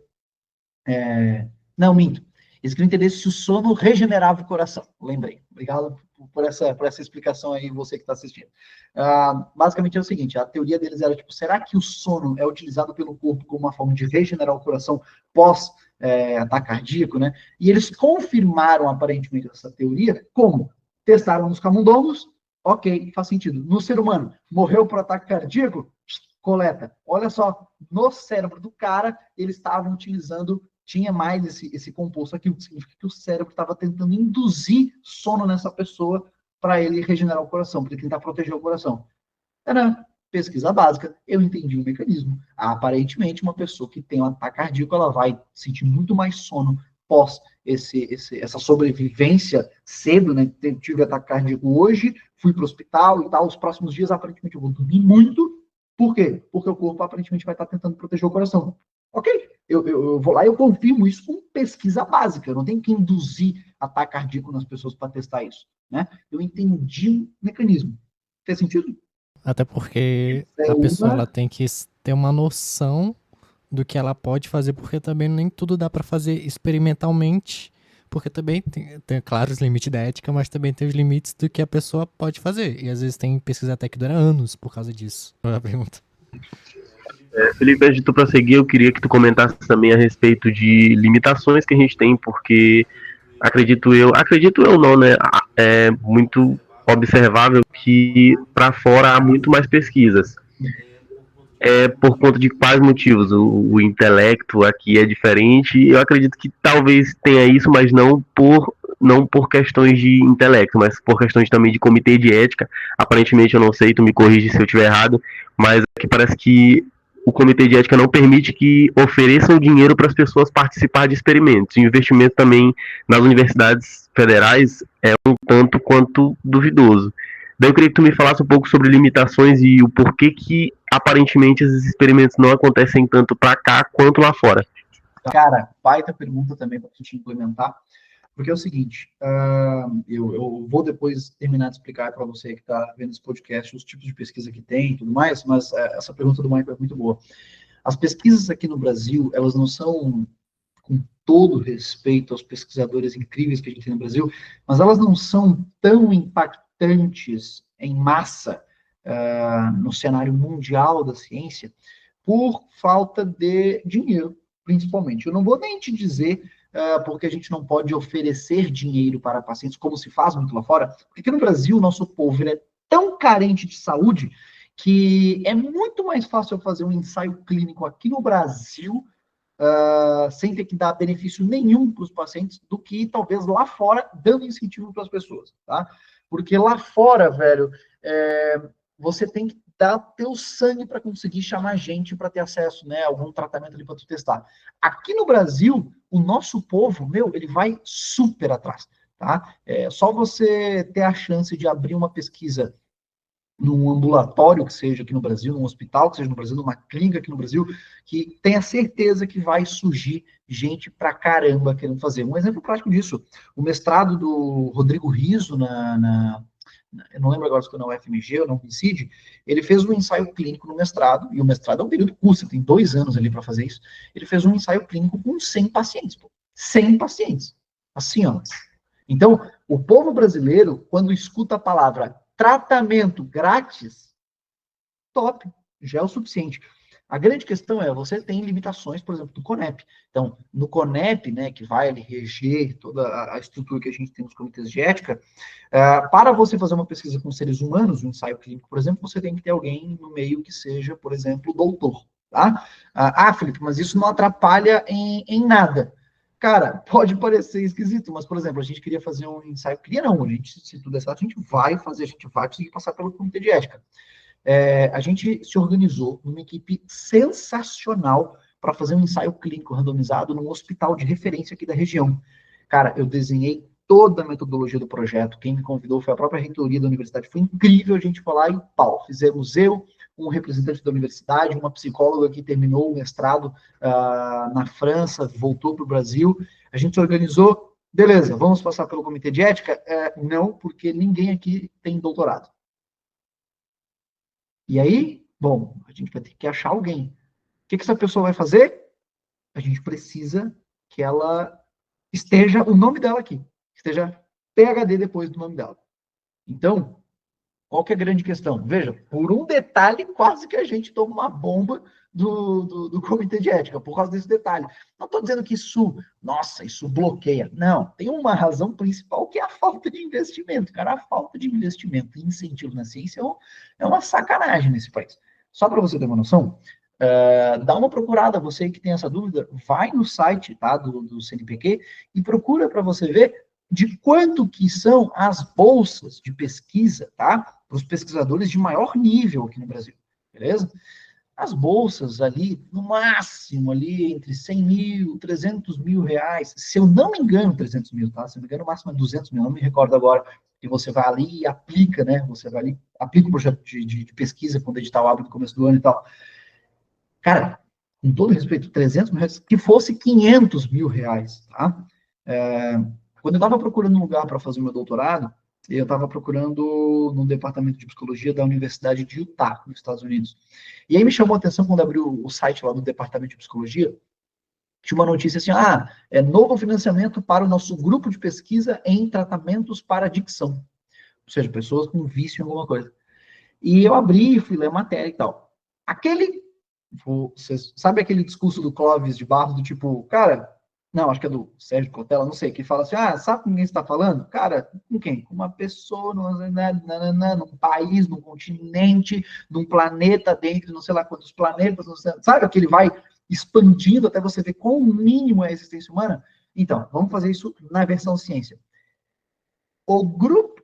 Não, minto. Eles queriam entender se o sono regenerava o coração. Lembrei. Obrigado por essa explicação aí, você que está assistindo. Basicamente é o seguinte, a teoria deles era, tipo, será que o sono é utilizado pelo corpo como uma forma de regenerar o coração pós ataque cardíaco, né? E eles confirmaram, aparentemente, essa teoria, como? Testaram nos camundongos, ok, faz sentido. No ser humano, morreu por ataque cardíaco? Coleta. Olha só, no cérebro do cara, eles estavam utilizando, tinha mais esse composto aqui, o que significa que o cérebro estava tentando induzir sono nessa pessoa para ele regenerar o coração, para ele tentar proteger o coração. Era pesquisa básica, eu entendi o mecanismo. Aparentemente, uma pessoa que tem um ataque cardíaco, ela vai sentir muito mais sono pós essa sobrevivência cedo, né? Tive ataque cardíaco hoje, fui para o hospital e tal, os próximos dias, aparentemente, eu vou dormir muito. Por quê? Porque o corpo aparentemente vai estar tentando proteger o coração. Ok, eu vou lá e eu confirmo isso com pesquisa básica. Eu não tenho que induzir ataque cardíaco nas pessoas para testar isso, né? Eu entendi o mecanismo. Fez sentido? Até porque a pessoa ela tem que ter uma noção do que ela pode fazer, porque também nem tudo dá para fazer experimentalmente, porque também tem claro, os limites da ética, mas também tem os limites do que a pessoa pode fazer. E às vezes tem pesquisa até que dura anos por causa disso. Qual é a pergunta? Felipe, antes de tu prosseguir, eu queria que tu comentasse também a respeito de limitações que a gente tem, porque acredito eu não, né? É muito observável que para fora há muito mais pesquisas. Por conta de quais motivos? O intelecto aqui é diferente. Eu acredito que talvez tenha isso, mas não por questões de intelecto, mas por questões também de comitê de ética. Aparentemente, eu não sei, tu me corrige se eu estiver errado, mas é que parece que o comitê de ética não permite que ofereçam dinheiro para as pessoas participar de experimentos. E o investimento também nas universidades federais é um tanto quanto duvidoso. Daí eu queria que tu me falasse um pouco sobre limitações e o porquê que aparentemente esses experimentos não acontecem tanto para cá quanto lá fora. Cara, baita pergunta também para a gente implementar, porque é o seguinte, eu vou depois terminar de explicar para você que está vendo esse podcast os tipos de pesquisa que tem e tudo mais, mas essa pergunta do Michael é muito boa. As pesquisas aqui no Brasil, elas não são, com todo respeito aos pesquisadores incríveis que a gente tem no Brasil, mas elas não são tão impactantes em massa no cenário mundial da ciência por falta de dinheiro, principalmente. Eu não vou nem te dizer porque a gente não pode oferecer dinheiro para pacientes, como se faz muito lá fora, porque aqui no Brasil o nosso povo ele é tão carente de saúde que é muito mais fácil eu fazer um ensaio clínico aqui no Brasil sem ter que dar benefício nenhum para os pacientes, do que talvez lá fora, dando incentivo para as pessoas, tá? Porque lá fora, velho, você tem que dar teu sangue para conseguir chamar gente para ter acesso, né, a algum tratamento ali para tu testar. Aqui no Brasil, o nosso povo, ele vai super atrás, tá? É só você ter a chance de abrir uma pesquisa num ambulatório que seja aqui no Brasil, num hospital que seja no Brasil, numa clínica aqui no Brasil, que tenha certeza que vai surgir gente pra caramba querendo fazer. Um exemplo prático disso, o mestrado do Rodrigo Riso eu não lembro agora se foi na UFMG ou na Unicid, ele fez um ensaio clínico no mestrado, e o mestrado é um período curto, tem 2 anos ali para fazer isso. Ele fez um ensaio clínico com 100 pacientes, 100 pacientes, assim, ó. Então, o povo brasileiro, quando escuta a palavra tratamento grátis, top, já é o suficiente. A grande questão é, você tem limitações, por exemplo, do CONEP. Então, no CONEP, né, que vai ali reger toda a estrutura que a gente tem nos comitês de ética, para você fazer uma pesquisa com seres humanos, um ensaio clínico, por exemplo, você tem que ter alguém no meio que seja, por exemplo, doutor, tá? Felipe, mas isso não atrapalha em nada. Cara, pode parecer esquisito, mas, por exemplo, a gente queria fazer um ensaio, se tudo der certo, a gente vai fazer, a gente vai conseguir passar pelo comitê de ética. A gente se organizou numa equipe sensacional para fazer um ensaio clínico randomizado num hospital de referência aqui da região. Cara, eu desenhei toda a metodologia do projeto, quem me convidou foi a própria reitoria da universidade, foi incrível, a gente foi lá e pau, fizemos um representante da universidade, uma psicóloga que terminou o mestrado na França, voltou para o Brasil, a gente se organizou, beleza, vamos passar pelo comitê de ética? Não, porque ninguém aqui tem doutorado. E aí, bom, a gente vai ter que achar alguém. O que essa pessoa vai fazer? A gente precisa que ela esteja o nome dela aqui, esteja PhD depois do nome dela. Então, qual que é a grande questão? Veja, por um detalhe, quase que a gente toma uma bomba do comitê de ética, por causa desse detalhe. Não estou dizendo que isso bloqueia. Não, tem uma razão principal que é a falta de investimento. Cara, a falta de investimento e incentivo na ciência é uma sacanagem nesse país. Só para você ter uma noção, dá uma procurada, você que tem essa dúvida, vai no site, tá, do CNPq e procura para você ver de quanto que são as bolsas de pesquisa, tá, para os pesquisadores de maior nível aqui no Brasil, beleza? As bolsas ali, no máximo, ali entre 100 mil, 300 mil reais, se eu não me engano, 300 mil, tá? Se eu não me engano, o máximo é 200 mil, não me recordo agora, que você vai ali e aplica, né? Você vai ali, aplica o projeto de pesquisa, quando o edital abre no começo do ano e tal. Cara, com todo respeito, 300 mil reais, que fosse 500 mil reais, tá? Quando eu estava procurando um lugar para fazer o meu doutorado, eu estava procurando no departamento de psicologia da Universidade de Utah, nos Estados Unidos. E aí me chamou a atenção quando abriu o site lá do departamento de psicologia, tinha uma notícia assim, novo financiamento para o nosso grupo de pesquisa em tratamentos para adicção. Ou seja, pessoas com vício em alguma coisa. E eu abri, fui ler a matéria e tal. Você sabe aquele discurso do Clóvis de Barros, do tipo, cara, não, acho que é do Sérgio Cortella, não sei, que fala assim, sabe com quem você está falando? Cara, com quem? Com uma pessoa, num país, num continente, num planeta dentro, não sei lá quantos planetas, sabe que ele vai expandindo até você ver quão mínimo é a existência humana? Então, vamos fazer isso na versão ciência. O grupo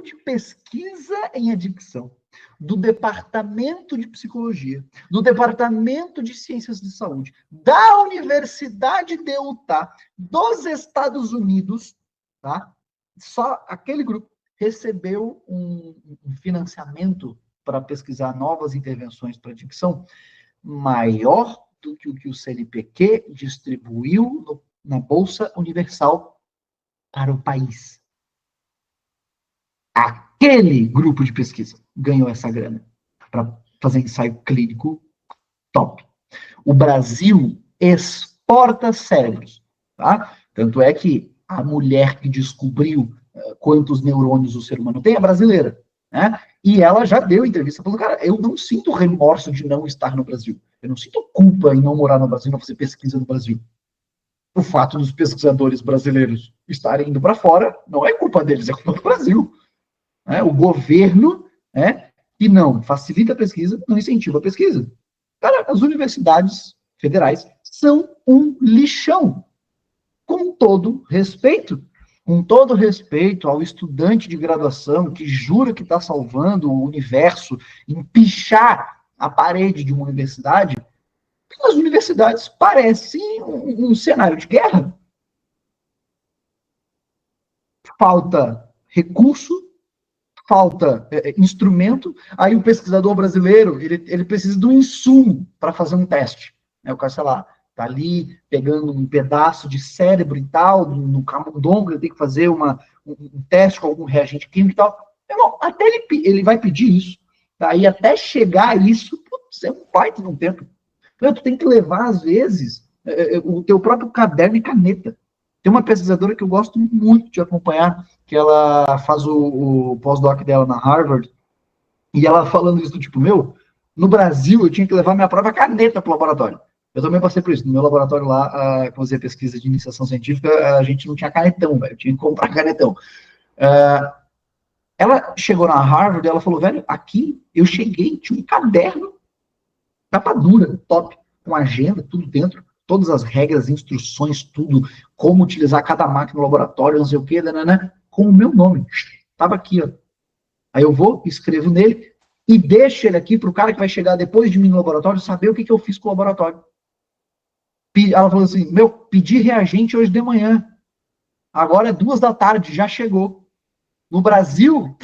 de pesquisa em adicção do Departamento de Psicologia, do Departamento de Ciências de Saúde, da Universidade de Utah, dos Estados Unidos, tá? Só aquele grupo recebeu um financiamento para pesquisar novas intervenções para adicção maior do que o que o CNPq distribuiu na Bolsa Universal para o país. Aquele grupo de pesquisa ganhou essa grana para fazer ensaio clínico top. O Brasil exporta cérebros, tá? Tanto é que a mulher que descobriu quantos neurônios o ser humano tem é brasileira, né? E ela já deu entrevista falando, cara, eu não sinto remorso de não estar no Brasil. Eu não sinto culpa em não morar no Brasil, não fazer pesquisa no Brasil. O fato dos pesquisadores brasileiros estarem indo para fora não é culpa deles, é culpa do Brasil. O governo e não facilita a pesquisa, não incentiva a pesquisa. Cara, as universidades federais são um lixão, com todo respeito. Com todo respeito ao estudante de graduação que jura que está salvando o universo em pichar a parede de uma universidade, as universidades parecem um cenário de guerra. Falta recurso, falta instrumento, aí o pesquisador brasileiro, ele precisa de um insumo para fazer um teste. O cara, sei lá, tá ali pegando um pedaço de cérebro e tal, no camundongo, ele tem que fazer um teste com algum reagente químico e tal. Irmão, até ele vai pedir isso. Aí até chegar a isso, putz, é um baita de um tempo. Então, tu tem que levar, às vezes, o teu próprio caderno e caneta. Tem uma pesquisadora que eu gosto muito de acompanhar, que ela faz o pós-doc dela na Harvard, e ela falando isso do tipo, no Brasil eu tinha que levar minha própria caneta pro laboratório. Eu também passei por isso. No meu laboratório lá, fazer pesquisa de iniciação científica, a gente não tinha canetão, velho. Eu tinha que comprar canetão. Ela chegou na Harvard e ela falou, velho, aqui eu cheguei, tinha um caderno, capa dura, top, com agenda, tudo dentro, todas as regras, instruções, tudo, como utilizar cada máquina no laboratório, não sei o quê, com o meu nome. Tava aqui, ó. Aí eu vou, escrevo nele e deixo ele aqui para o cara que vai chegar depois de mim no laboratório saber o que eu fiz com o laboratório. Ela falou assim, pedi reagente hoje de manhã. Agora é 14h, já chegou. No Brasil,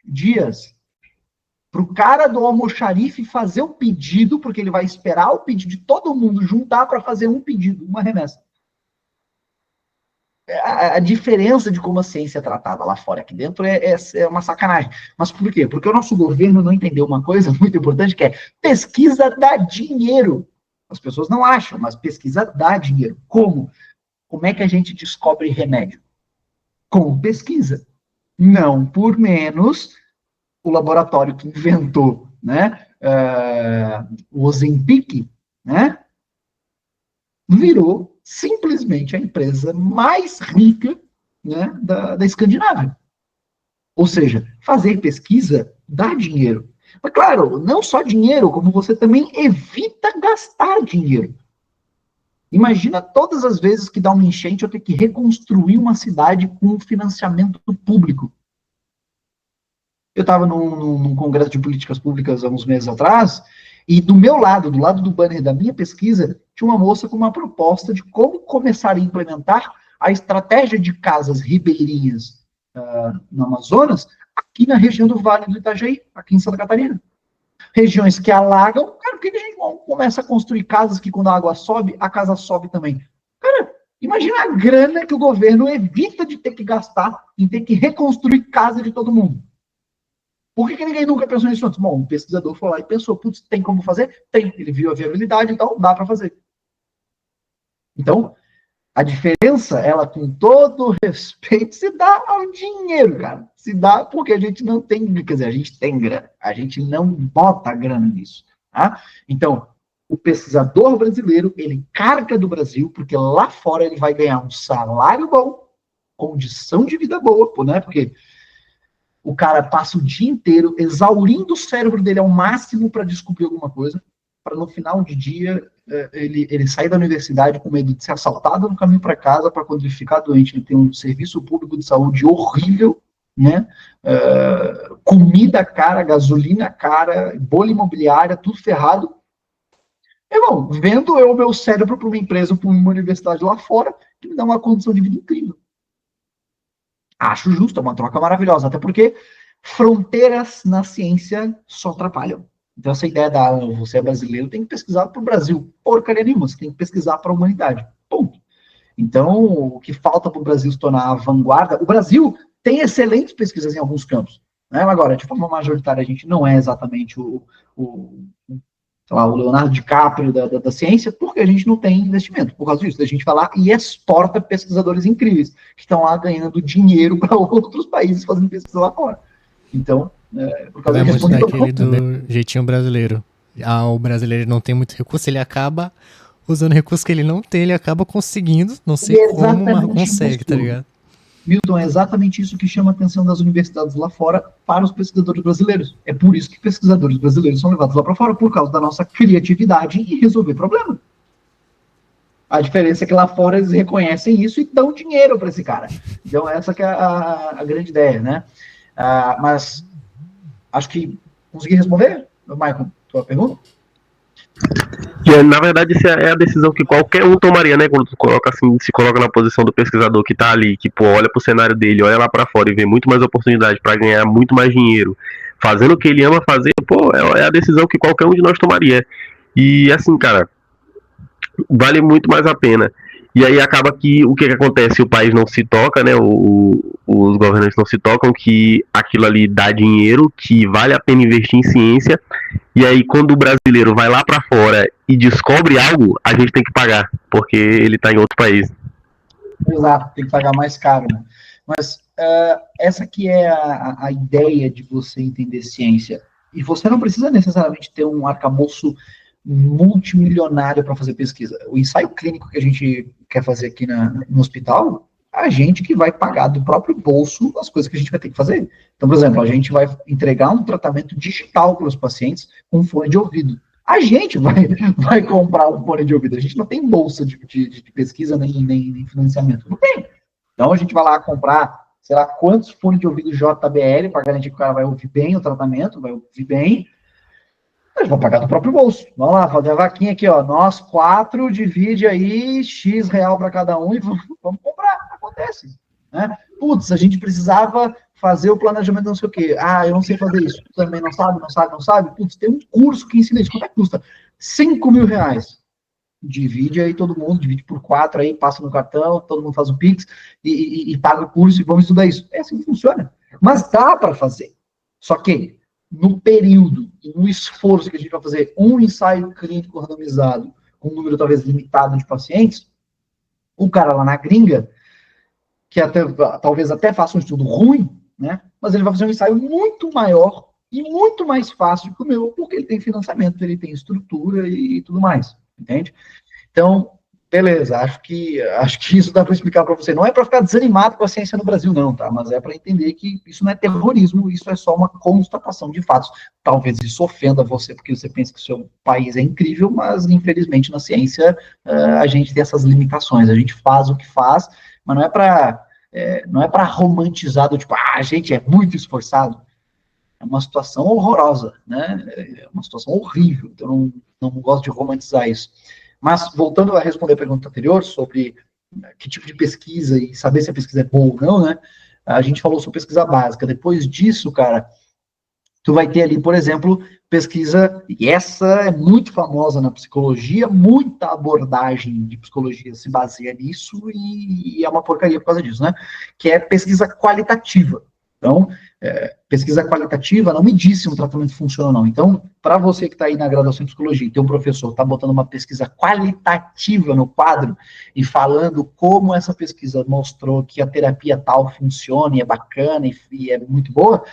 dias. Para o cara do almoxarife fazer o pedido, porque ele vai esperar o pedido de todo mundo juntar para fazer um pedido, uma remessa. A diferença de como a ciência é tratada lá fora, aqui dentro, é uma sacanagem. Mas por quê? Porque o nosso governo não entendeu uma coisa muito importante, que é pesquisa dá dinheiro. As pessoas não acham, mas pesquisa dá dinheiro. Como? Como é que a gente descobre remédio? Com pesquisa. Não por menos, o laboratório que inventou, o Ozempic, virou simplesmente a empresa mais rica, da Escandinávia. Ou seja, fazer pesquisa dá dinheiro. Mas, claro, não só dinheiro, como você também evita gastar dinheiro. Imagina todas as vezes que dá uma enchente eu ter que reconstruir uma cidade com financiamento público. Eu estava num congresso de políticas públicas há uns meses atrás, e do meu lado, do lado do banner da minha pesquisa, tinha uma moça com uma proposta de como começar a implementar a estratégia de casas ribeirinhas no Amazonas, aqui na região do Vale do Itajaí, aqui em Santa Catarina. Regiões que alagam, cara, por que a gente não começa a construir casas que quando a água sobe, a casa sobe também? Cara, imagina a grana que o governo evita de ter que gastar em ter que reconstruir casa de todo mundo. Por que ninguém nunca pensou nisso antes? Bom, o pesquisador foi lá e pensou, putz, tem como fazer? Tem. Ele viu a viabilidade, então dá para fazer. Então, a diferença, ela com todo respeito, se dá ao dinheiro, cara. Se dá porque a gente não tem, quer dizer, a gente tem grana. A gente não bota grana nisso. Tá? Então, o pesquisador brasileiro, ele carga do Brasil, porque lá fora ele vai ganhar um salário bom, condição de vida boa, porque o cara passa o dia inteiro exaurindo o cérebro dele ao máximo para descobrir alguma coisa, para no final de dia ele sair da universidade com medo de ser assaltado no caminho para casa, para quando ele ficar doente ele tem um serviço público de saúde horrível, comida cara, gasolina cara, bolha imobiliária, tudo ferrado. Irmão, vendo eu o meu cérebro para uma empresa, para uma universidade lá fora, que me dá uma condição de vida incrível. Acho justo, é uma troca maravilhosa, até porque fronteiras na ciência só atrapalham. Então essa ideia você é brasileiro, tem que pesquisar para o Brasil. Porcaria nenhuma, você tem que pesquisar para a humanidade. Ponto. Então, o que falta para o Brasil se tornar a vanguarda, o Brasil tem excelentes pesquisas em alguns campos. Agora, de forma majoritária, a gente não é exatamente o Leonardo DiCaprio da ciência, porque a gente não tem investimento. Por causa disso, a gente vai lá e exporta pesquisadores incríveis, que estão lá ganhando dinheiro para outros países fazendo pesquisa lá fora. Então, por causa disso... É muito daquele do jeitinho brasileiro. O brasileiro não tem muito recurso, ele acaba usando recurso que ele não tem, ele acaba conseguindo, não sei como, mas consegue, tá ligado? Milton, é exatamente isso que chama a atenção das universidades lá fora para os pesquisadores brasileiros. É por isso que pesquisadores brasileiros são levados lá para fora, por causa da nossa criatividade em resolver problema. A diferença é que lá fora eles reconhecem isso e dão dinheiro para esse cara. Então, essa que é a grande ideia, né? Mas acho que consegui responder, Michael, tua pergunta? Na verdade, essa é a decisão que qualquer um tomaria, né? Quando tu coloca assim, se coloca na posição do pesquisador que tá ali, que pô, olha pro cenário dele, olha lá para fora e vê muito mais oportunidade para ganhar muito mais dinheiro, fazendo o que ele ama fazer, pô, é a decisão que qualquer um de nós tomaria. E assim, cara, vale muito mais a pena. E aí acaba que o que acontece? O país não se toca, né? Os governantes não se tocam que aquilo ali dá dinheiro, que vale a pena investir em ciência. E aí quando o brasileiro vai lá para fora e descobre algo, a gente tem que pagar, porque ele está em outro país. Exato, tem que pagar mais caro, né? Mas essa aqui é a ideia de você entender ciência. E você não precisa necessariamente ter um arcabouço multimilionário para fazer pesquisa. O ensaio clínico que a gente quer fazer aqui no hospital, a gente que vai pagar do próprio bolso as coisas que a gente vai ter que fazer. Então, por exemplo, a gente vai entregar um tratamento digital para os pacientes com fone de ouvido. A gente vai comprar um fone de ouvido. A gente não tem bolsa de pesquisa nem financiamento. Não tem. Então, a gente vai lá comprar, sei lá, quantos fones de ouvido JBL para garantir que o cara vai ouvir bem o tratamento, vai ouvir bem. Eles vão pagar do próprio bolso. Vamos lá, fazer a vaquinha aqui, ó. Nós 4 divide aí X real para cada um e vamos comprar. Acontece. Né? Putz, a gente precisava fazer o planejamento não sei o quê. Eu não sei fazer isso. Tu também não sabe? Putz, tem um curso que ensina isso. Quanto é que custa? 5 mil reais. Divide aí todo mundo, divide por 4 aí, passa no cartão, todo mundo faz o Pix e paga o curso e vamos estudar isso. É assim que funciona. Mas dá para fazer. Só que no período, no esforço que a gente vai fazer um ensaio clínico randomizado com um número talvez limitado de pacientes, o cara lá na gringa, que talvez até faça um estudo ruim, né? Mas ele vai fazer um ensaio muito maior e muito mais fácil que o meu, porque ele tem financiamento, ele tem estrutura e tudo mais, entende? Então, beleza, acho que isso dá para explicar para você. Não é para ficar desanimado com a ciência no Brasil, não, tá? Mas é para entender que isso não é terrorismo, isso é só uma constatação de fatos. Talvez isso ofenda você, porque você pensa que o seu país é incrível, mas, infelizmente, na ciência, a gente tem essas limitações. A gente faz o que faz, mas não é para romantizar do tipo, a gente é muito esforçado. É uma situação horrorosa, né? É uma situação horrível. Então, não gosto de romantizar isso. Mas, voltando a responder a pergunta anterior sobre que tipo de pesquisa e saber se a pesquisa é boa ou não, né? A gente falou sobre pesquisa básica. Depois disso, cara, tu vai ter ali, por exemplo, pesquisa, e essa é muito famosa na psicologia, muita abordagem de psicologia se baseia nisso e é uma porcaria por causa disso, né? Que é pesquisa qualitativa. Então, pesquisa qualitativa não me diz se um tratamento funciona ou não. Então, para você que está aí na graduação em psicologia e tem um professor está botando uma pesquisa qualitativa no quadro e falando como essa pesquisa mostrou que a terapia tal funciona e é bacana e é muito boa,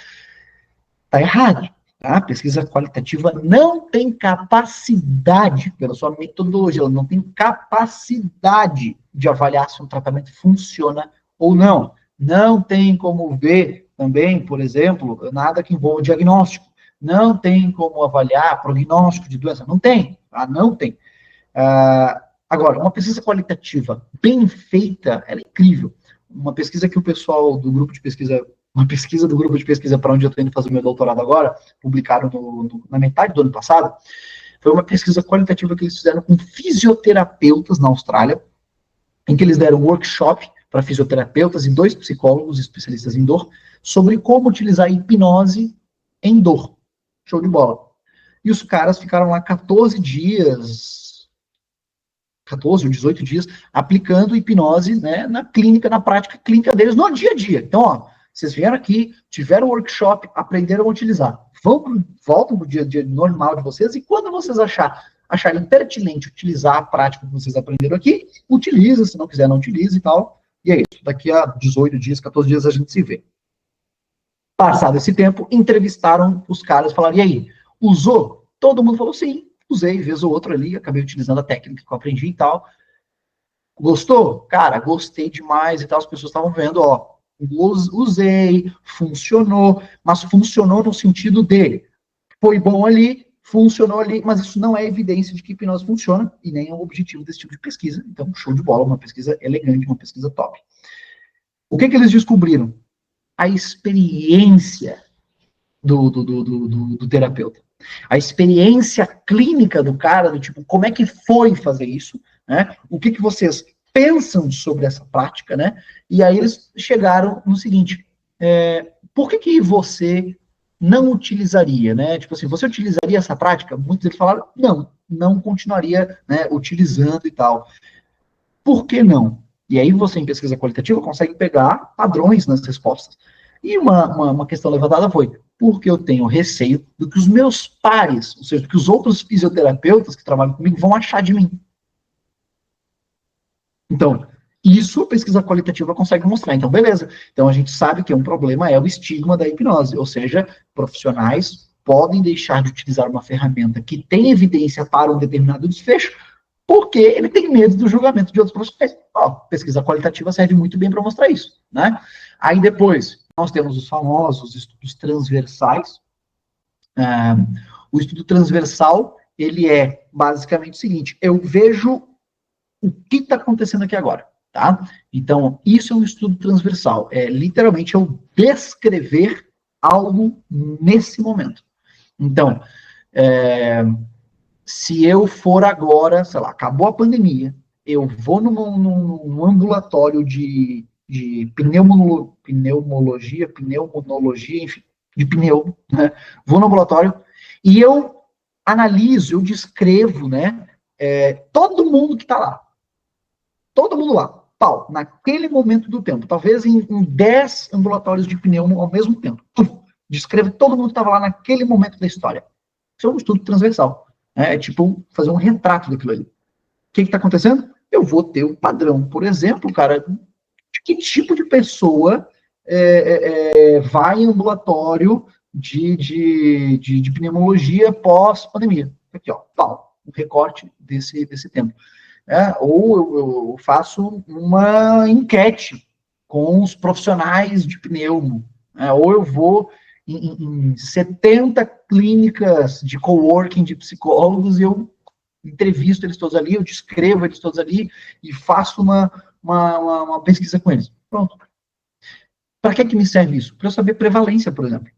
está errado. Tá? A pesquisa qualitativa não tem capacidade, pela sua metodologia, ela não tem capacidade de avaliar se um tratamento funciona ou não. Não tem como ver também, por exemplo, nada que envolva diagnóstico. Não tem como avaliar prognóstico de doença. Não tem. Tá? Não tem. Agora, uma pesquisa qualitativa bem feita, ela é incrível. Uma pesquisa que o pessoal do grupo de pesquisa, uma pesquisa do grupo de pesquisa para onde eu estou indo fazer meu doutorado agora, publicaram na metade do ano passado, foi uma pesquisa qualitativa que eles fizeram com fisioterapeutas na Austrália, em que eles deram um workshop para fisioterapeutas e 2 psicólogos especialistas em dor, sobre como utilizar a hipnose em dor. Show de bola. E os caras ficaram lá 14 ou 18 dias, aplicando hipnose, né, na clínica, na prática clínica deles, no dia a dia. Então, ó, vocês vieram aqui, tiveram um workshop, aprenderam a utilizar. Voltam pro dia a dia normal de vocês, e quando vocês acharem pertinente utilizar a prática que vocês aprenderam aqui, utiliza, se não quiser, não utiliza e tal. E é isso. Daqui a 18 dias, 14 dias a gente se vê. Passado esse tempo, entrevistaram os caras, falaram, e aí, usou? Todo mundo falou, sim, usei, vez ou outra ali, acabei utilizando a técnica que eu aprendi e tal. Gostou? Cara, gostei demais e tal, as pessoas estavam vendo, ó, usei, funcionou, mas funcionou no sentido de foi bom ali, funcionou ali, mas isso não é evidência de que hipnose funciona e nem é o objetivo desse tipo de pesquisa. Então, show de bola, uma pesquisa elegante, uma pesquisa top. O que eles descobriram? A experiência do terapeuta. A experiência clínica do cara, do tipo, como é que foi fazer isso, né? O que vocês pensam sobre essa prática, né? E aí eles chegaram no seguinte, por que você não utilizaria, né? Tipo assim, você utilizaria essa prática? Muitos deles falaram, não continuaria, né, utilizando e tal. Por que não? E aí você, em pesquisa qualitativa, consegue pegar padrões nas respostas. E uma questão levantada foi, porque eu tenho receio do que os meus pares, ou seja, do que os outros fisioterapeutas que trabalham comigo vão achar de mim. Então, isso a pesquisa qualitativa consegue mostrar. Então, beleza. Então, a gente sabe que um problema é o estigma da hipnose, ou seja, profissionais podem deixar de utilizar uma ferramenta que tem evidência para um determinado desfecho, porque ele tem medo do julgamento de outros profissionais. Pesquisa qualitativa serve muito bem para mostrar isso, né? Aí depois, nós temos os famosos estudos transversais. O estudo transversal, ele é basicamente o seguinte, eu vejo o que está acontecendo aqui agora, tá? Então, isso é um estudo transversal, literalmente eu descrever algo nesse momento. Então, se eu for agora, sei lá, acabou a pandemia, eu vou num ambulatório de pneumologia, enfim, de pneu, né? Vou no ambulatório e eu analiso, eu descrevo, né, todo mundo que está lá. Todo mundo lá, naquele momento do tempo, talvez em 10 ambulatórios de pneu ao mesmo tempo. Descrevo todo mundo que estava lá naquele momento da história. Isso é um estudo transversal. É tipo fazer um retrato daquilo ali. O que está acontecendo? Eu vou ter um padrão, por exemplo, cara, de que tipo de pessoa vai em ambulatório de pneumologia pós-pandemia. Aqui, ó, um recorte desse tempo. Ou eu faço uma enquete com os profissionais de pneumo, ou eu vou em 70 clínicas de coworking de psicólogos e eu entrevisto eles todos ali, eu descrevo eles todos ali e faço uma pesquisa com eles. Pronto. Para que me serve isso? Para eu saber prevalência, por exemplo.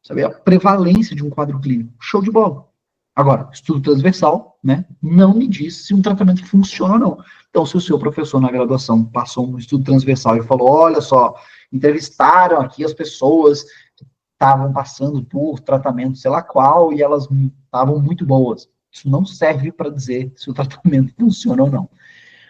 Saber a prevalência de um quadro clínico. Show de bola. Agora, estudo transversal, né, não me diz se um tratamento funciona ou não. Então, se o seu professor na graduação passou um estudo transversal e falou, olha só, entrevistaram aqui as pessoas que estavam passando por tratamento sei lá qual e elas estavam muito boas. Isso não serve para dizer se o tratamento funciona ou não.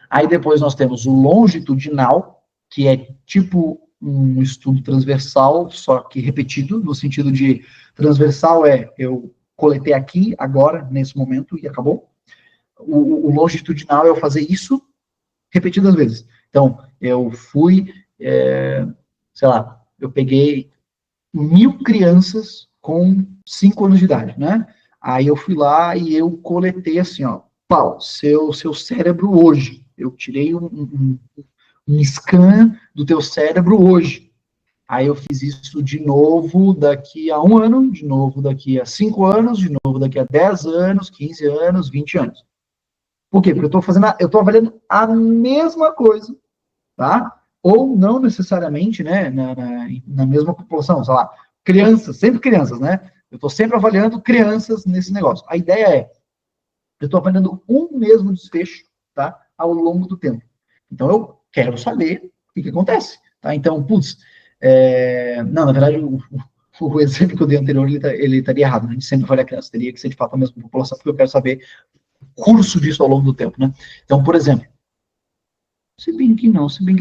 Aí depois nós temos o longitudinal, que é tipo um estudo transversal, só que repetido, no sentido de transversal eu coletei aqui, agora, nesse momento, e acabou. O longitudinal é eu fazer isso repetidas vezes. Então, eu fui, sei lá, eu peguei 1000 crianças com 5 anos de idade, né? Aí eu fui lá e eu coletei assim, ó, seu cérebro hoje. Eu tirei um scan do teu cérebro hoje. Aí eu fiz isso de novo daqui a 1 ano, de novo daqui a 5 anos, de novo daqui a 10 anos, 15 anos, 20 anos. Por quê? Porque eu estou avaliando a mesma coisa, tá? Ou não necessariamente, né, na mesma população, sei lá, crianças, sempre crianças, né? Eu estou sempre avaliando crianças nesse negócio. A ideia é, eu estou avaliando um mesmo desfecho, tá? Ao longo do tempo. Então eu quero saber o que acontece, tá? Então, não, na verdade, o exemplo que eu dei anterior, ele estaria errado. A gente sempre avalia a criança, teria que ser de fato a mesma população, porque eu quero saber o curso disso ao longo do tempo, né? Então, por exemplo, se bem que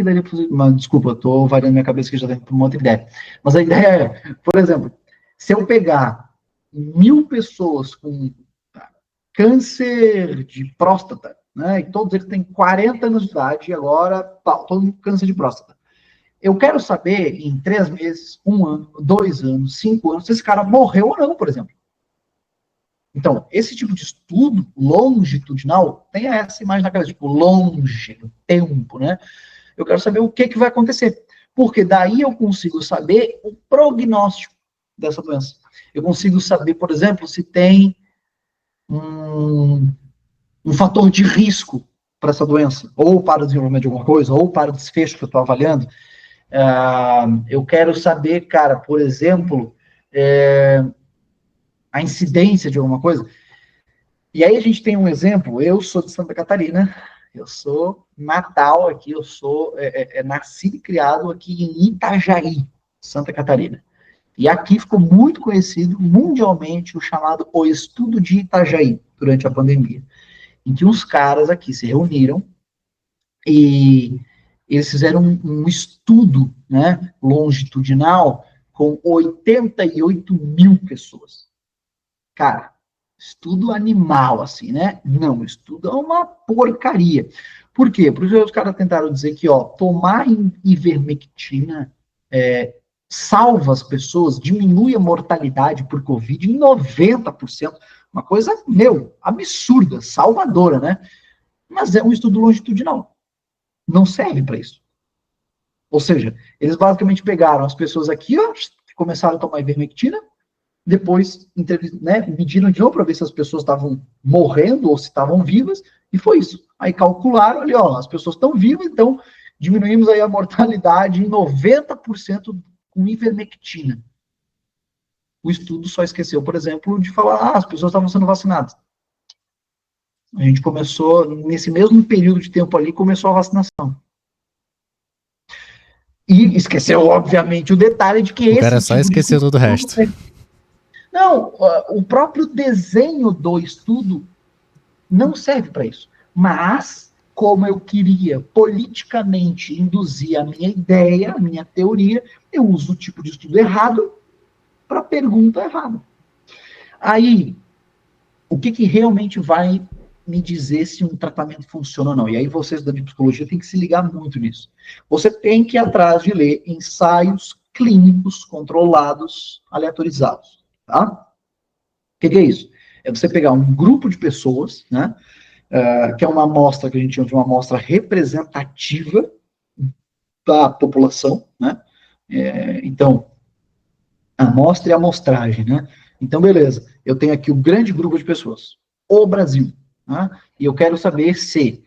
daria para fazer, mas desculpa, eu estou variando minha cabeça que já tem uma outra ideia. Mas a ideia é, por exemplo, se eu pegar 1000 pessoas com câncer de próstata, né, e todos eles têm 40 anos de idade, e agora, todo mundo com câncer de próstata. Eu quero saber, em 3 meses, 1 ano, 2 anos, 5 anos, se esse cara morreu ou não, por exemplo. Então, esse tipo de estudo longitudinal tem essa imagem na cabeça, tipo, longe, no tempo, né? Eu quero saber o que vai acontecer. Porque daí eu consigo saber o prognóstico dessa doença. Eu consigo saber, por exemplo, se tem um fator de risco para essa doença, ou para o desenvolvimento de alguma coisa, ou para o desfecho que eu estou avaliando. Eu quero saber, cara, por exemplo, a incidência de alguma coisa. E aí a gente tem um exemplo, eu sou de Santa Catarina, eu sou natal aqui, eu sou nascido e criado aqui em Itajaí, Santa Catarina. E aqui ficou muito conhecido mundialmente o chamado O Estudo de Itajaí, durante a pandemia, em que uns caras aqui se reuniram e eles fizeram um estudo, né, longitudinal com 88 mil pessoas. Cara, estudo animal, assim, né? Não, estudo é uma porcaria. Por quê? Porque os caras tentaram dizer que, ó, tomar ivermectina salva as pessoas, diminui a mortalidade por Covid em 90%. Uma coisa, absurda, salvadora, né? Mas é um estudo longitudinal. Não serve para isso. Ou seja, eles basicamente pegaram as pessoas aqui, ó, começaram a tomar ivermectina, depois mediram de novo para ver se as pessoas estavam morrendo ou se estavam vivas, e foi isso. Aí calcularam ali, ó, as pessoas estão vivas, então diminuímos aí a mortalidade em 90% com ivermectina. O estudo só esqueceu, por exemplo, de falar, as pessoas estavam sendo vacinadas. A gente começou, nesse mesmo período de tempo ali, começou a vacinação. E esqueceu, obviamente, o detalhe de que o cara só esqueceu todo o resto. Não, o próprio desenho do estudo não serve para isso. Mas, como eu queria politicamente induzir a minha ideia, a minha teoria, eu uso o tipo de estudo errado para a pergunta errada. Aí, o que realmente vai me dizer se um tratamento funciona ou não? E aí vocês da psicologia têm que se ligar muito nisso. Você tem que ir atrás de ler ensaios clínicos controlados, aleatorizados. Tá? O que é isso? É você pegar um grupo de pessoas, né, que é uma amostra que a gente chama de uma amostra representativa da população, né? Então, amostra e amostragem, né? Então, beleza, eu tenho aqui um grande grupo de pessoas, o Brasil, né? E eu quero saber se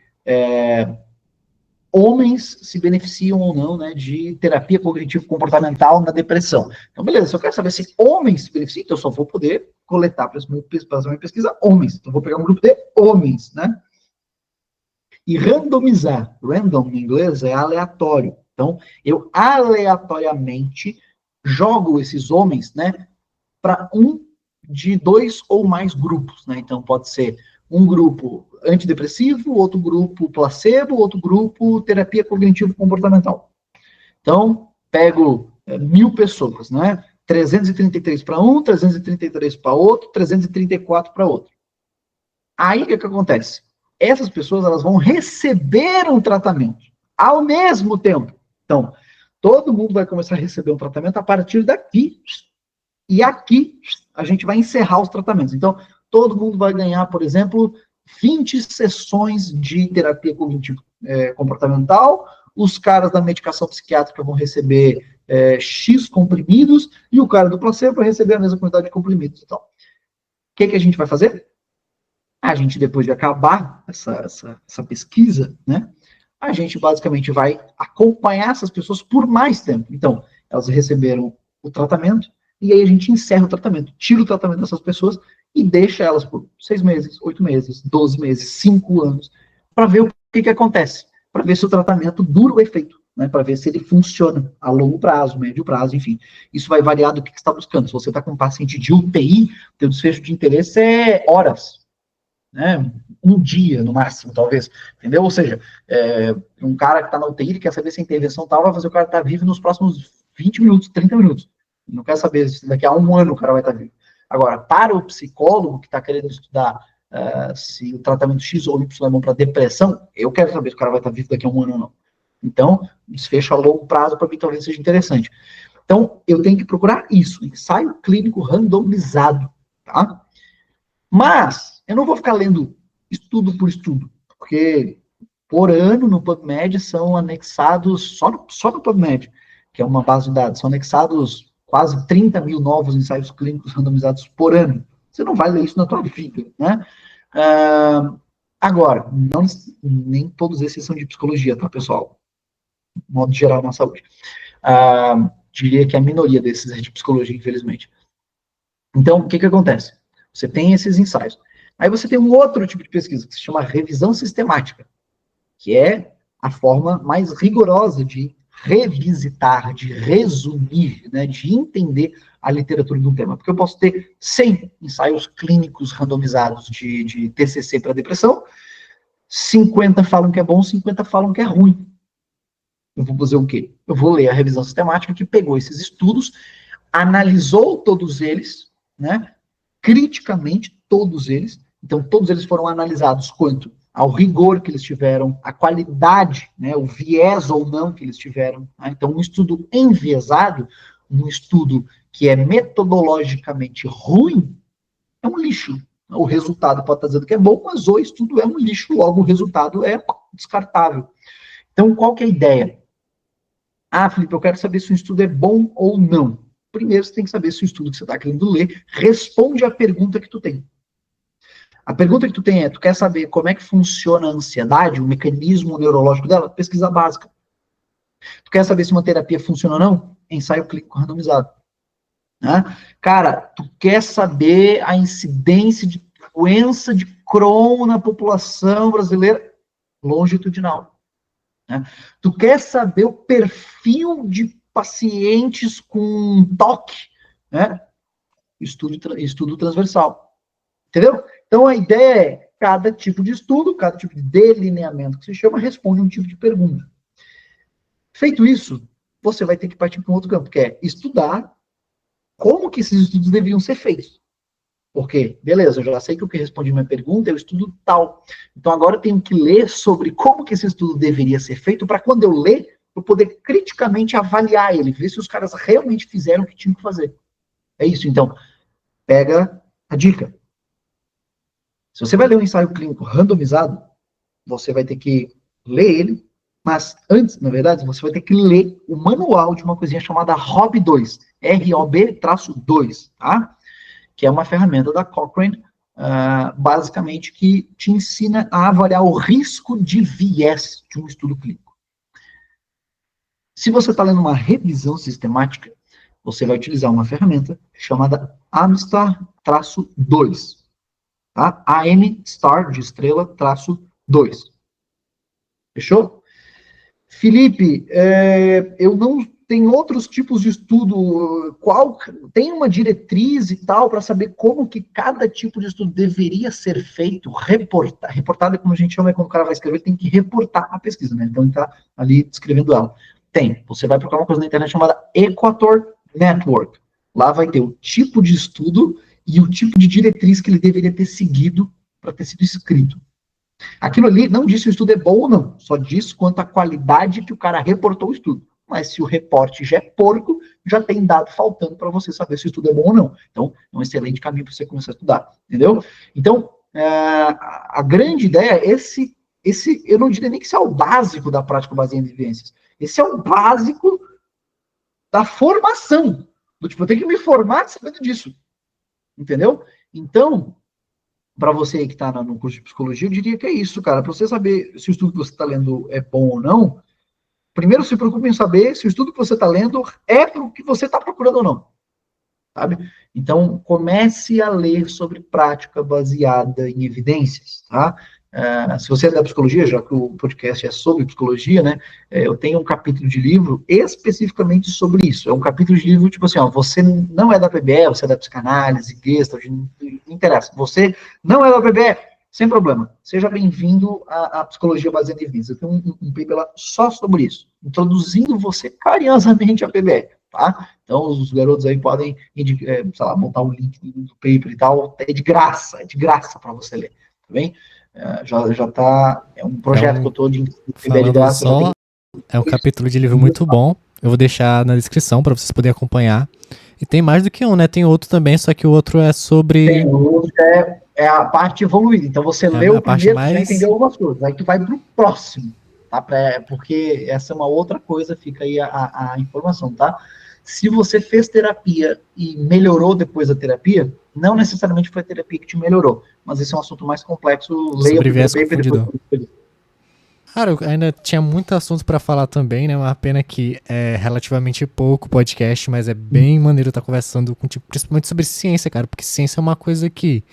homens se beneficiam ou não, né, de terapia cognitivo-comportamental na depressão. Então, beleza, se eu quero saber se homens se beneficiam, então eu só vou poder coletar para fazer uma pesquisa homens. Então, eu vou pegar um grupo de homens, né? E randomizar. Random, em inglês, é aleatório. Então, eu aleatoriamente jogo esses homens, né, para um de 2 ou mais grupos, né? Então, pode ser um grupo antidepressivo, outro grupo placebo, outro grupo terapia cognitivo-comportamental. Então, pego 1.000 pessoas, né? 333 para um, 333 para outro, 334 para outro. Aí, o que acontece? Essas pessoas, elas vão receber um tratamento ao mesmo tempo. Então, todo mundo vai começar a receber um tratamento a partir daqui. E aqui, a gente vai encerrar os tratamentos. Então, todo mundo vai ganhar, por exemplo, 20 sessões de terapia cognitivo-comportamental, os caras da medicação psiquiátrica vão receber X comprimidos, e o cara do placebo vai receber a mesma quantidade de comprimidos. Então, o que a gente vai fazer? A gente, depois de acabar essa pesquisa, né, a gente basicamente vai acompanhar essas pessoas por mais tempo. Então, elas receberam o tratamento, e aí a gente encerra o tratamento, tira o tratamento dessas pessoas e deixa elas por 6 meses, 8 meses, 12 meses, 5 anos, para ver o que acontece, para ver se o tratamento dura o efeito, né, para ver se ele funciona a longo prazo, médio prazo, enfim. Isso vai variar do que você está buscando. Se você está com um paciente de UTI, o desfecho de interesse é horas, né, um dia no máximo, talvez, entendeu? Ou seja, um cara que está na UTI, ele quer saber se a intervenção tal vai fazer o cara estar vivo nos próximos 20 minutos, 30 minutos. Não quer saber se daqui a 1 ano o cara vai estar vivo. Agora, para o psicólogo que está querendo estudar se o tratamento X ou Y é bom para depressão, eu quero saber se o cara vai estar vivo daqui a 1 ano ou não. Então, desfecho a longo prazo para mim talvez seja interessante. Então, eu tenho que procurar isso, ensaio clínico randomizado, tá? Mas, eu não vou ficar lendo estudo por estudo, porque por ano no PubMed são anexados, só no PubMed, que é uma base de dados. São anexados quase 30 mil novos ensaios clínicos randomizados por ano. Você não vai ler isso na tua vida, né? Agora, nem todos esses são de psicologia, tá, pessoal? De modo geral na saúde. Diria que a minoria desses é de psicologia, infelizmente. Então, o que acontece? Você tem esses ensaios. Aí você tem um outro tipo de pesquisa, que se chama revisão sistemática, que é a forma mais rigorosa de revisitar, de resumir, né, de entender a literatura de um tema. Porque eu posso ter 100 ensaios clínicos randomizados de TCC para depressão, 50 falam que é bom, 50 falam que é ruim. Eu vou fazer o quê? Eu vou ler a revisão sistemática que pegou esses estudos, analisou todos eles, né, criticamente todos eles. Então, todos eles foram analisados quanto ao rigor que eles tiveram, a qualidade, né, o viés ou não que eles tiveram. Tá? Então, um estudo enviesado, um estudo que é metodologicamente ruim, é um lixo. O resultado pode estar dizendo que é bom, mas o estudo é um lixo, logo o resultado é descartável. Então, qual que é a ideia? Felipe, eu quero saber se o estudo é bom ou não. Primeiro, você tem que saber se o estudo que você está querendo ler responde à pergunta que tu tem. A pergunta que tu tem é, tu quer saber como é que funciona a ansiedade, o mecanismo neurológico dela? Pesquisa básica. Tu quer saber se uma terapia funciona ou não? Ensaio clínico randomizado. Né? Cara, tu quer saber a incidência de doença de Crohn na população brasileira? Longitudinal. Né? Tu quer saber o perfil de pacientes com TOC? Né? Estudo transversal. Entendeu? Então, a ideia é, cada tipo de estudo, cada tipo de delineamento que se chama, responde um tipo de pergunta. Feito isso, você vai ter que partir para um outro campo, que é estudar como que esses estudos deveriam ser feitos. Porque, beleza, eu já sei que o que responde a minha pergunta é o estudo tal. Então, agora eu tenho que ler sobre como que esse estudo deveria ser feito, para quando eu ler, eu poder criticamente avaliar ele, ver se os caras realmente fizeram o que tinham que fazer. É isso, então. Pega a dica. Se você vai ler um ensaio clínico randomizado, você vai ter que ler ele, mas antes, na verdade, você vai ter que ler o manual de uma coisinha chamada ROB2, ROB-2, tá? Que é uma ferramenta da Cochrane, basicamente, que te ensina a avaliar o risco de viés de um estudo clínico. Se você está lendo uma revisão sistemática, você vai utilizar uma ferramenta chamada AMSTAR-2. Tá? AN-STAR, de estrela, traço 2. Fechou? Felipe, eu não tenho outros tipos de estudo, tem uma diretriz e tal, para saber como que cada tipo de estudo deveria ser feito, reportado, como a gente chama, quando o cara vai escrever, tem que reportar a pesquisa, né? Então ele está ali descrevendo ela. Você vai procurar uma coisa na internet chamada Equator Network. Lá vai ter o tipo de estudo e o tipo de diretriz que ele deveria ter seguido para ter sido escrito. Aquilo ali não diz se o estudo é bom ou não, só diz quanto à qualidade que o cara reportou o estudo. Mas se o reporte já é porco, já tem dado faltando para você saber se o estudo é bom ou não. Então, é um excelente caminho para você começar a estudar, entendeu? Então, a grande ideia é esse, eu não diria nem que esse é o básico da prática baseada em evidências. Esse é o básico da formação. Do tipo, eu tenho que me formar sabendo disso. Entendeu? Então, para você que está no curso de psicologia, eu diria que é isso, cara. Para você saber se o estudo que você está lendo é bom ou não, primeiro se preocupe em saber se o estudo que você está lendo é para o que você está procurando ou não. Sabe? Então, comece a ler sobre prática baseada em evidências, tá? Se você é da psicologia, já que o podcast é sobre psicologia, né? Eu tenho um capítulo de livro especificamente sobre isso. É um capítulo de livro, tipo assim, você não é da PBE, você é da psicanálise, Gestalt, não interessa. Você não é da PBE, sem problema. Seja bem-vindo à psicologia baseada em evidências. Eu tenho um paper lá só sobre isso, introduzindo você carinhosamente à PBE, tá? Então, os garotos aí podem, sei lá, montar o link do paper e tal, é de graça para você ler, tá bem? Já tá, é um projeto que eu tô de graça. É um capítulo de livro muito bom, eu vou deixar na descrição para vocês poderem acompanhar. E tem mais do que um, né? Tem outro também, só que o outro é sobre... Tem outro, é a parte evoluída. Então você leu o primeiro, já entendeu algumas coisas. Aí tu vai pro próximo. tá? Porque essa é uma outra coisa, fica aí a informação, tá? Se você fez terapia e melhorou depois da terapia, não necessariamente foi a terapia que te melhorou, mas esse é um assunto mais complexo, leia o primeiro paper e depois... Cara, eu ainda tinha muito assunto pra falar também, né? Uma pena que é relativamente pouco podcast, mas é bem maneiro estar conversando contigo, principalmente sobre ciência, cara, porque ciência é uma coisa que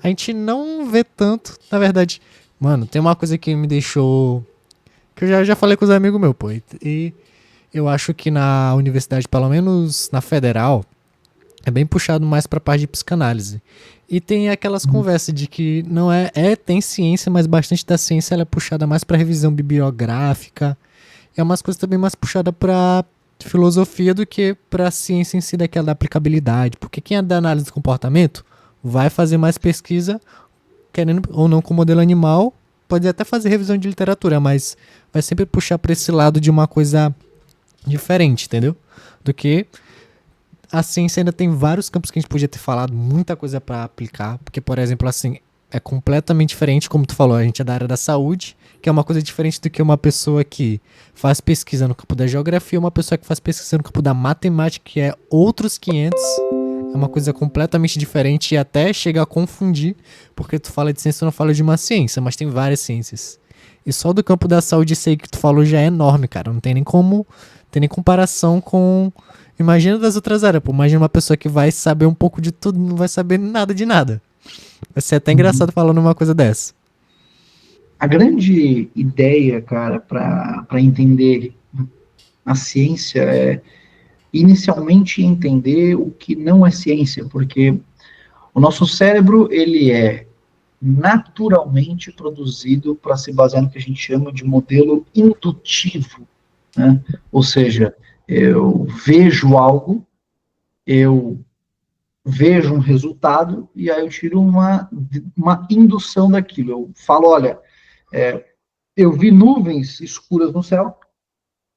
a gente não vê tanto, na verdade. Mano, tem uma coisa que me deixou... que eu já falei com os amigos meus, pô, e eu acho que na universidade, pelo menos na federal, é bem puxado mais pra parte de psicanálise. E tem aquelas conversas de que não tem ciência, mas bastante da ciência ela é puxada mais pra revisão bibliográfica. É umas coisas também mais puxada pra filosofia do que pra ciência em si, daquela da aplicabilidade. Porque quem é da análise do comportamento vai fazer mais pesquisa, querendo ou não com modelo animal, pode até fazer revisão de literatura, mas vai sempre puxar pra esse lado de uma coisa diferente, entendeu? Do que... a ciência ainda tem vários campos que a gente podia ter falado, muita coisa para aplicar, porque, por exemplo, assim, é completamente diferente, como tu falou, a gente é da área da saúde, que é uma coisa diferente do que uma pessoa que faz pesquisa no campo da geografia, uma pessoa que faz pesquisa no campo da matemática, que é outros 500, é uma coisa completamente diferente e até chega a confundir, porque tu fala de ciência, tu não fala de uma ciência, mas tem várias ciências. E só do campo da saúde, isso aí que tu falou já é enorme, cara, não tem nem como, tem nem comparação com... imagina das outras áreas, pô. Imagina uma pessoa que vai saber um pouco de tudo, não vai saber nada de nada. Vai ser até engraçado falando uma coisa dessa. A grande ideia, cara, para entender a ciência é inicialmente entender o que não é ciência, porque o nosso cérebro, ele é naturalmente produzido para se basear no que a gente chama de modelo indutivo, né? Ou seja, eu vejo algo, eu vejo um resultado e aí eu tiro uma indução daquilo. Eu falo, olha, eu vi nuvens escuras no céu,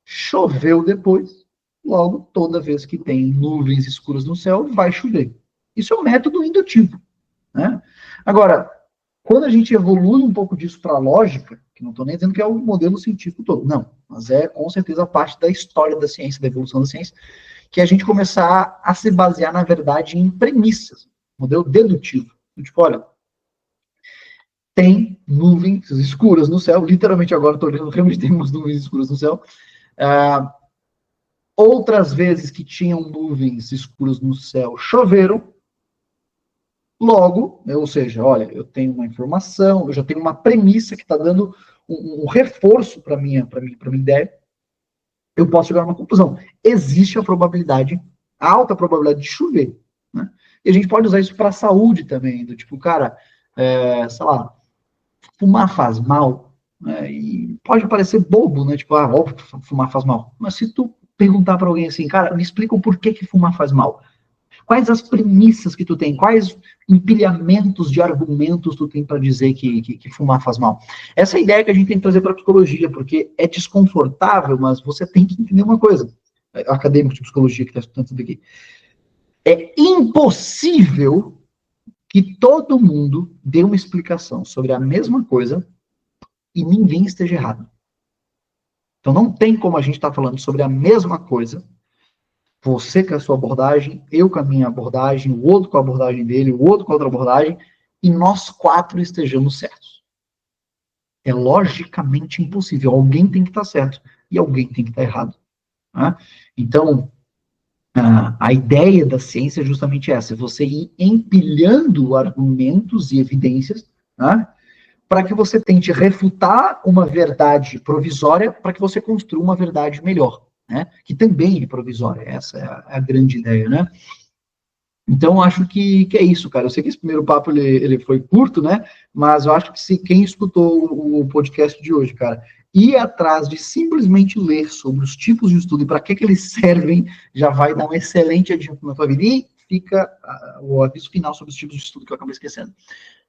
choveu depois, logo toda vez que tem nuvens escuras no céu, vai chover. Isso é um método indutivo, né? Agora, quando a gente evolui um pouco disso para a lógica, que não estou nem dizendo que é o modelo científico todo, não, mas é com certeza parte da história da ciência, da evolução da ciência, que a gente começar a se basear, na verdade, em premissas, modelo dedutivo. Tipo, olha, tem nuvens escuras no céu, literalmente agora estou olhando, realmente tem umas nuvens escuras no céu. Outras vezes que tinham nuvens escuras no céu, choveram. Logo, ou seja, olha, eu tenho uma informação, eu já tenho uma premissa que está dando um reforço para a minha ideia, eu posso chegar a uma conclusão. Existe a probabilidade, a alta probabilidade de chover, né? E a gente pode usar isso para a saúde também, do tipo, cara, sei lá, fumar faz mal, né? E pode parecer bobo, né? Tipo, óbvio que fumar faz mal. Mas se tu perguntar para alguém assim, cara, me explica o porquê que fumar faz mal. Quais as premissas que tu tem? Quais empilhamentos de argumentos tu tem para dizer que fumar faz mal? Essa é a ideia que a gente tem que trazer para a psicologia, porque é desconfortável, mas você tem que entender uma coisa. Acadêmico de psicologia que está estudando tudo aqui. É impossível que todo mundo dê uma explicação sobre a mesma coisa e ninguém esteja errado. Então não tem como a gente estar falando sobre a mesma coisa, você com a sua abordagem, eu com a minha abordagem, o outro com a abordagem dele, o outro com a outra abordagem, e nós 4 estejamos certos. É logicamente impossível. Alguém tem que estar certo e alguém tem que estar errado. Né? Então, a ideia da ciência é justamente essa, você ir empilhando argumentos e evidências, né, para que você tente refutar uma verdade provisória para que você construa uma verdade melhor. Né, que também é provisória, essa é a grande ideia, né? Então, acho que é isso, cara. Eu sei que esse primeiro papo, ele foi curto, né? Mas eu acho que se quem escutou o podcast de hoje, cara, ir atrás de simplesmente ler sobre os tipos de estudo e para que eles servem, já vai dar um excelente adianto na tua vida. E fica o aviso final sobre os tipos de estudo que eu acabei esquecendo.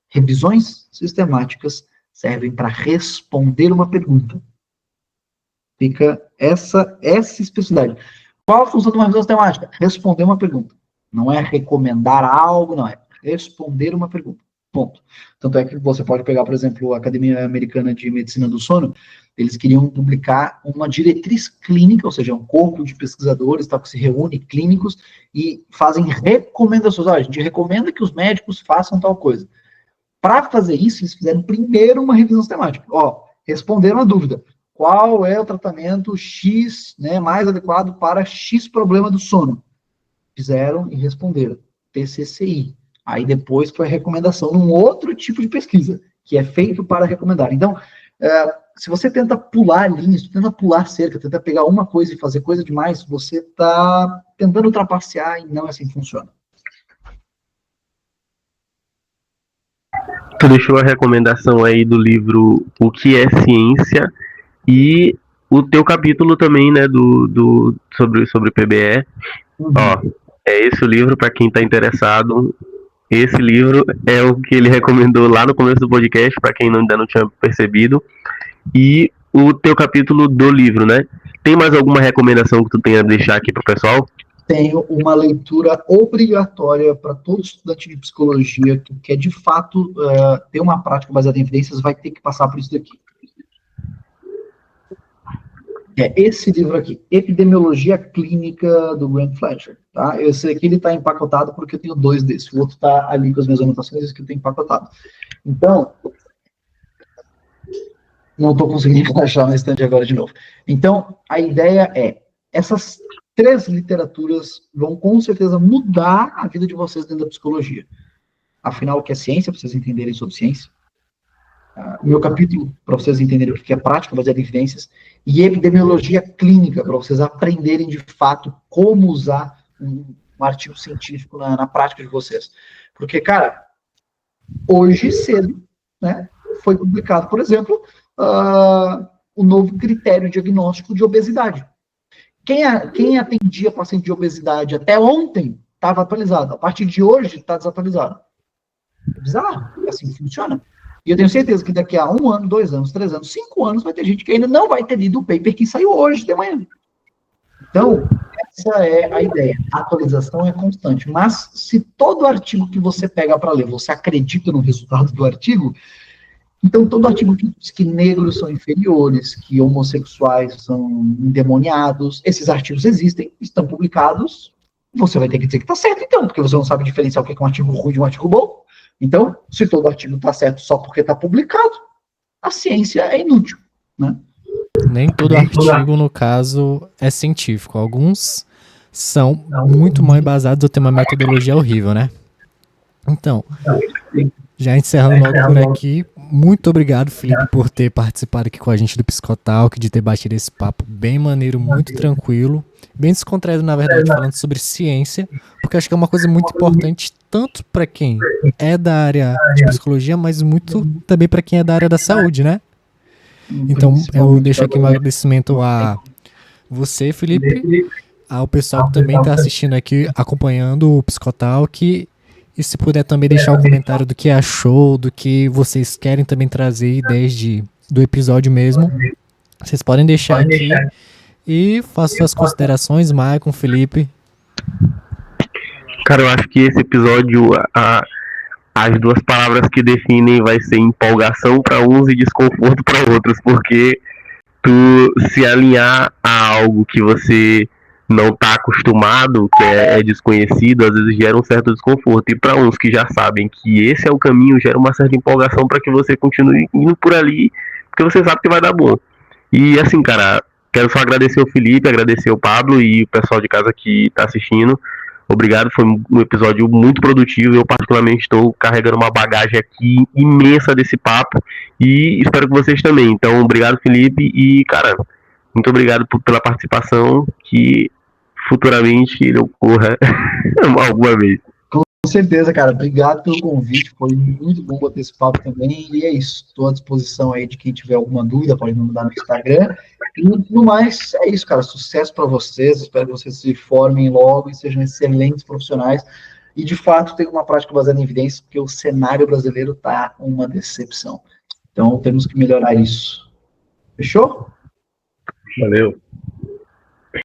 Revisões sistemáticas servem para responder uma pergunta. Fica essa especificidade. Qual a função de uma revisão sistemática? Responder uma pergunta. Não é recomendar algo, não é responder uma pergunta. Ponto. Tanto é que você pode pegar, por exemplo, a Academia Americana de Medicina do Sono, eles queriam publicar uma diretriz clínica, ou seja, um corpo de pesquisadores, tá, que se reúne, clínicos, e fazem recomendações. Olha, a gente recomenda que os médicos façam tal coisa. Para fazer isso, eles fizeram primeiro uma revisão sistemática. Ó, responderam a dúvida. Qual é o tratamento X, né, mais adequado para X problema do sono? Fizeram e responderam. TCCI. Aí depois foi a recomendação num outro tipo de pesquisa, que é feito para recomendar. Então, se você tenta pular linhas, tenta pular cerca, tenta pegar uma coisa e fazer coisa demais, você está tentando ultrapassear e não é assim que funciona. Tu deixou a recomendação aí do livro O que é Ciência e o teu capítulo também, né, sobre PBE. Ó, é esse o livro para quem está interessado. Esse livro é o que ele recomendou lá no começo do podcast, para quem ainda não tinha percebido. E o teu capítulo do livro, né? Tem mais alguma recomendação que tu tenha a deixar aqui pro pessoal? Tenho uma leitura obrigatória para todo estudante de psicologia que quer, de fato, ter uma prática baseada em evidências, vai ter que passar por isso daqui. É esse livro aqui, Epidemiologia Clínica, do Grant Fletcher. Tá? Esse aqui está empacotado porque eu tenho 2 desses. O outro está ali com as minhas anotações, esse aqui eu tenho empacotado. Então, não estou conseguindo achar na estante agora de novo. Então, a ideia é, essas 3 literaturas vão com certeza mudar a vida de vocês dentro da psicologia. Afinal, o que é ciência, para vocês entenderem sobre ciência. O meu capítulo, para vocês entenderem o que é prática baseada em evidências, e epidemiologia clínica, para vocês aprenderem de fato como usar um artigo científico na prática de vocês. Porque, cara, hoje cedo, né, foi publicado, por exemplo, o novo critério diagnóstico de obesidade. Quem atendia paciente de obesidade até ontem estava atualizado. A partir de hoje está desatualizado. É bizarro, assim funciona. E eu tenho certeza que daqui a 1 ano, 2 anos, 3 anos, 5 anos, vai ter gente que ainda não vai ter lido o paper que saiu hoje de manhã. Então, essa é a ideia. A atualização é constante. Mas, se todo artigo que você pega para ler, você acredita no resultado do artigo, então todo artigo que diz que negros são inferiores, que homossexuais são endemoniados, esses artigos existem, estão publicados, você vai ter que dizer que está certo, então, porque você não sabe diferenciar o que é um artigo ruim de um artigo bom. Então, se todo artigo está certo só porque está publicado, a ciência é inútil, né? Nem todo artigo, no caso, é científico. Alguns são muito mal embasados ou têm uma metodologia horrível, né? Então, já encerrando logo por aqui, muito obrigado, Felipe, por ter participado aqui com a gente do Psicotalk, de ter batido esse papo bem maneiro, muito tranquilo, bem descontraído, na verdade, falando sobre ciência, porque acho que é uma coisa muito importante, tanto para quem é da área de psicologia, mas muito também para quem é da área da saúde, né? Então, eu deixo aqui um agradecimento a você, Felipe, ao pessoal que também está assistindo aqui, acompanhando o Psicotalk. E se puder também deixar um comentário do que achou, do que vocês querem também trazer ideias do episódio mesmo, vocês podem deixar aqui. E façam suas considerações, Maicon, Felipe. Cara, eu acho que esse episódio, as 2 palavras que definem vai ser empolgação para uns e desconforto para outros, porque tu se alinhar a algo que você não está acostumado, que é desconhecido, às vezes gera um certo desconforto. E para uns que já sabem que esse é o caminho, gera uma certa empolgação para que você continue indo por ali, porque você sabe que vai dar bom. E assim, cara, quero só agradecer o Felipe, agradecer o Pablo e o pessoal de casa que está assistindo. Obrigado, foi um episódio muito produtivo. Eu particularmente estou carregando uma bagagem aqui imensa desse papo e espero que vocês também. Então, obrigado, Felipe, e, cara, muito obrigado pela participação, que futuramente ele ocorra alguma vez. Com certeza, cara. Obrigado pelo convite. Foi muito bom bater esse papo também. E é isso. Estou à disposição aí de quem tiver alguma dúvida, pode me mandar no Instagram. E no mais, é isso, cara. Sucesso para vocês. Espero que vocês se formem logo e sejam excelentes profissionais. E, de fato, tenham uma prática baseada em evidências, porque o cenário brasileiro está uma decepção. Então, temos que melhorar isso. Fechou? Valeu.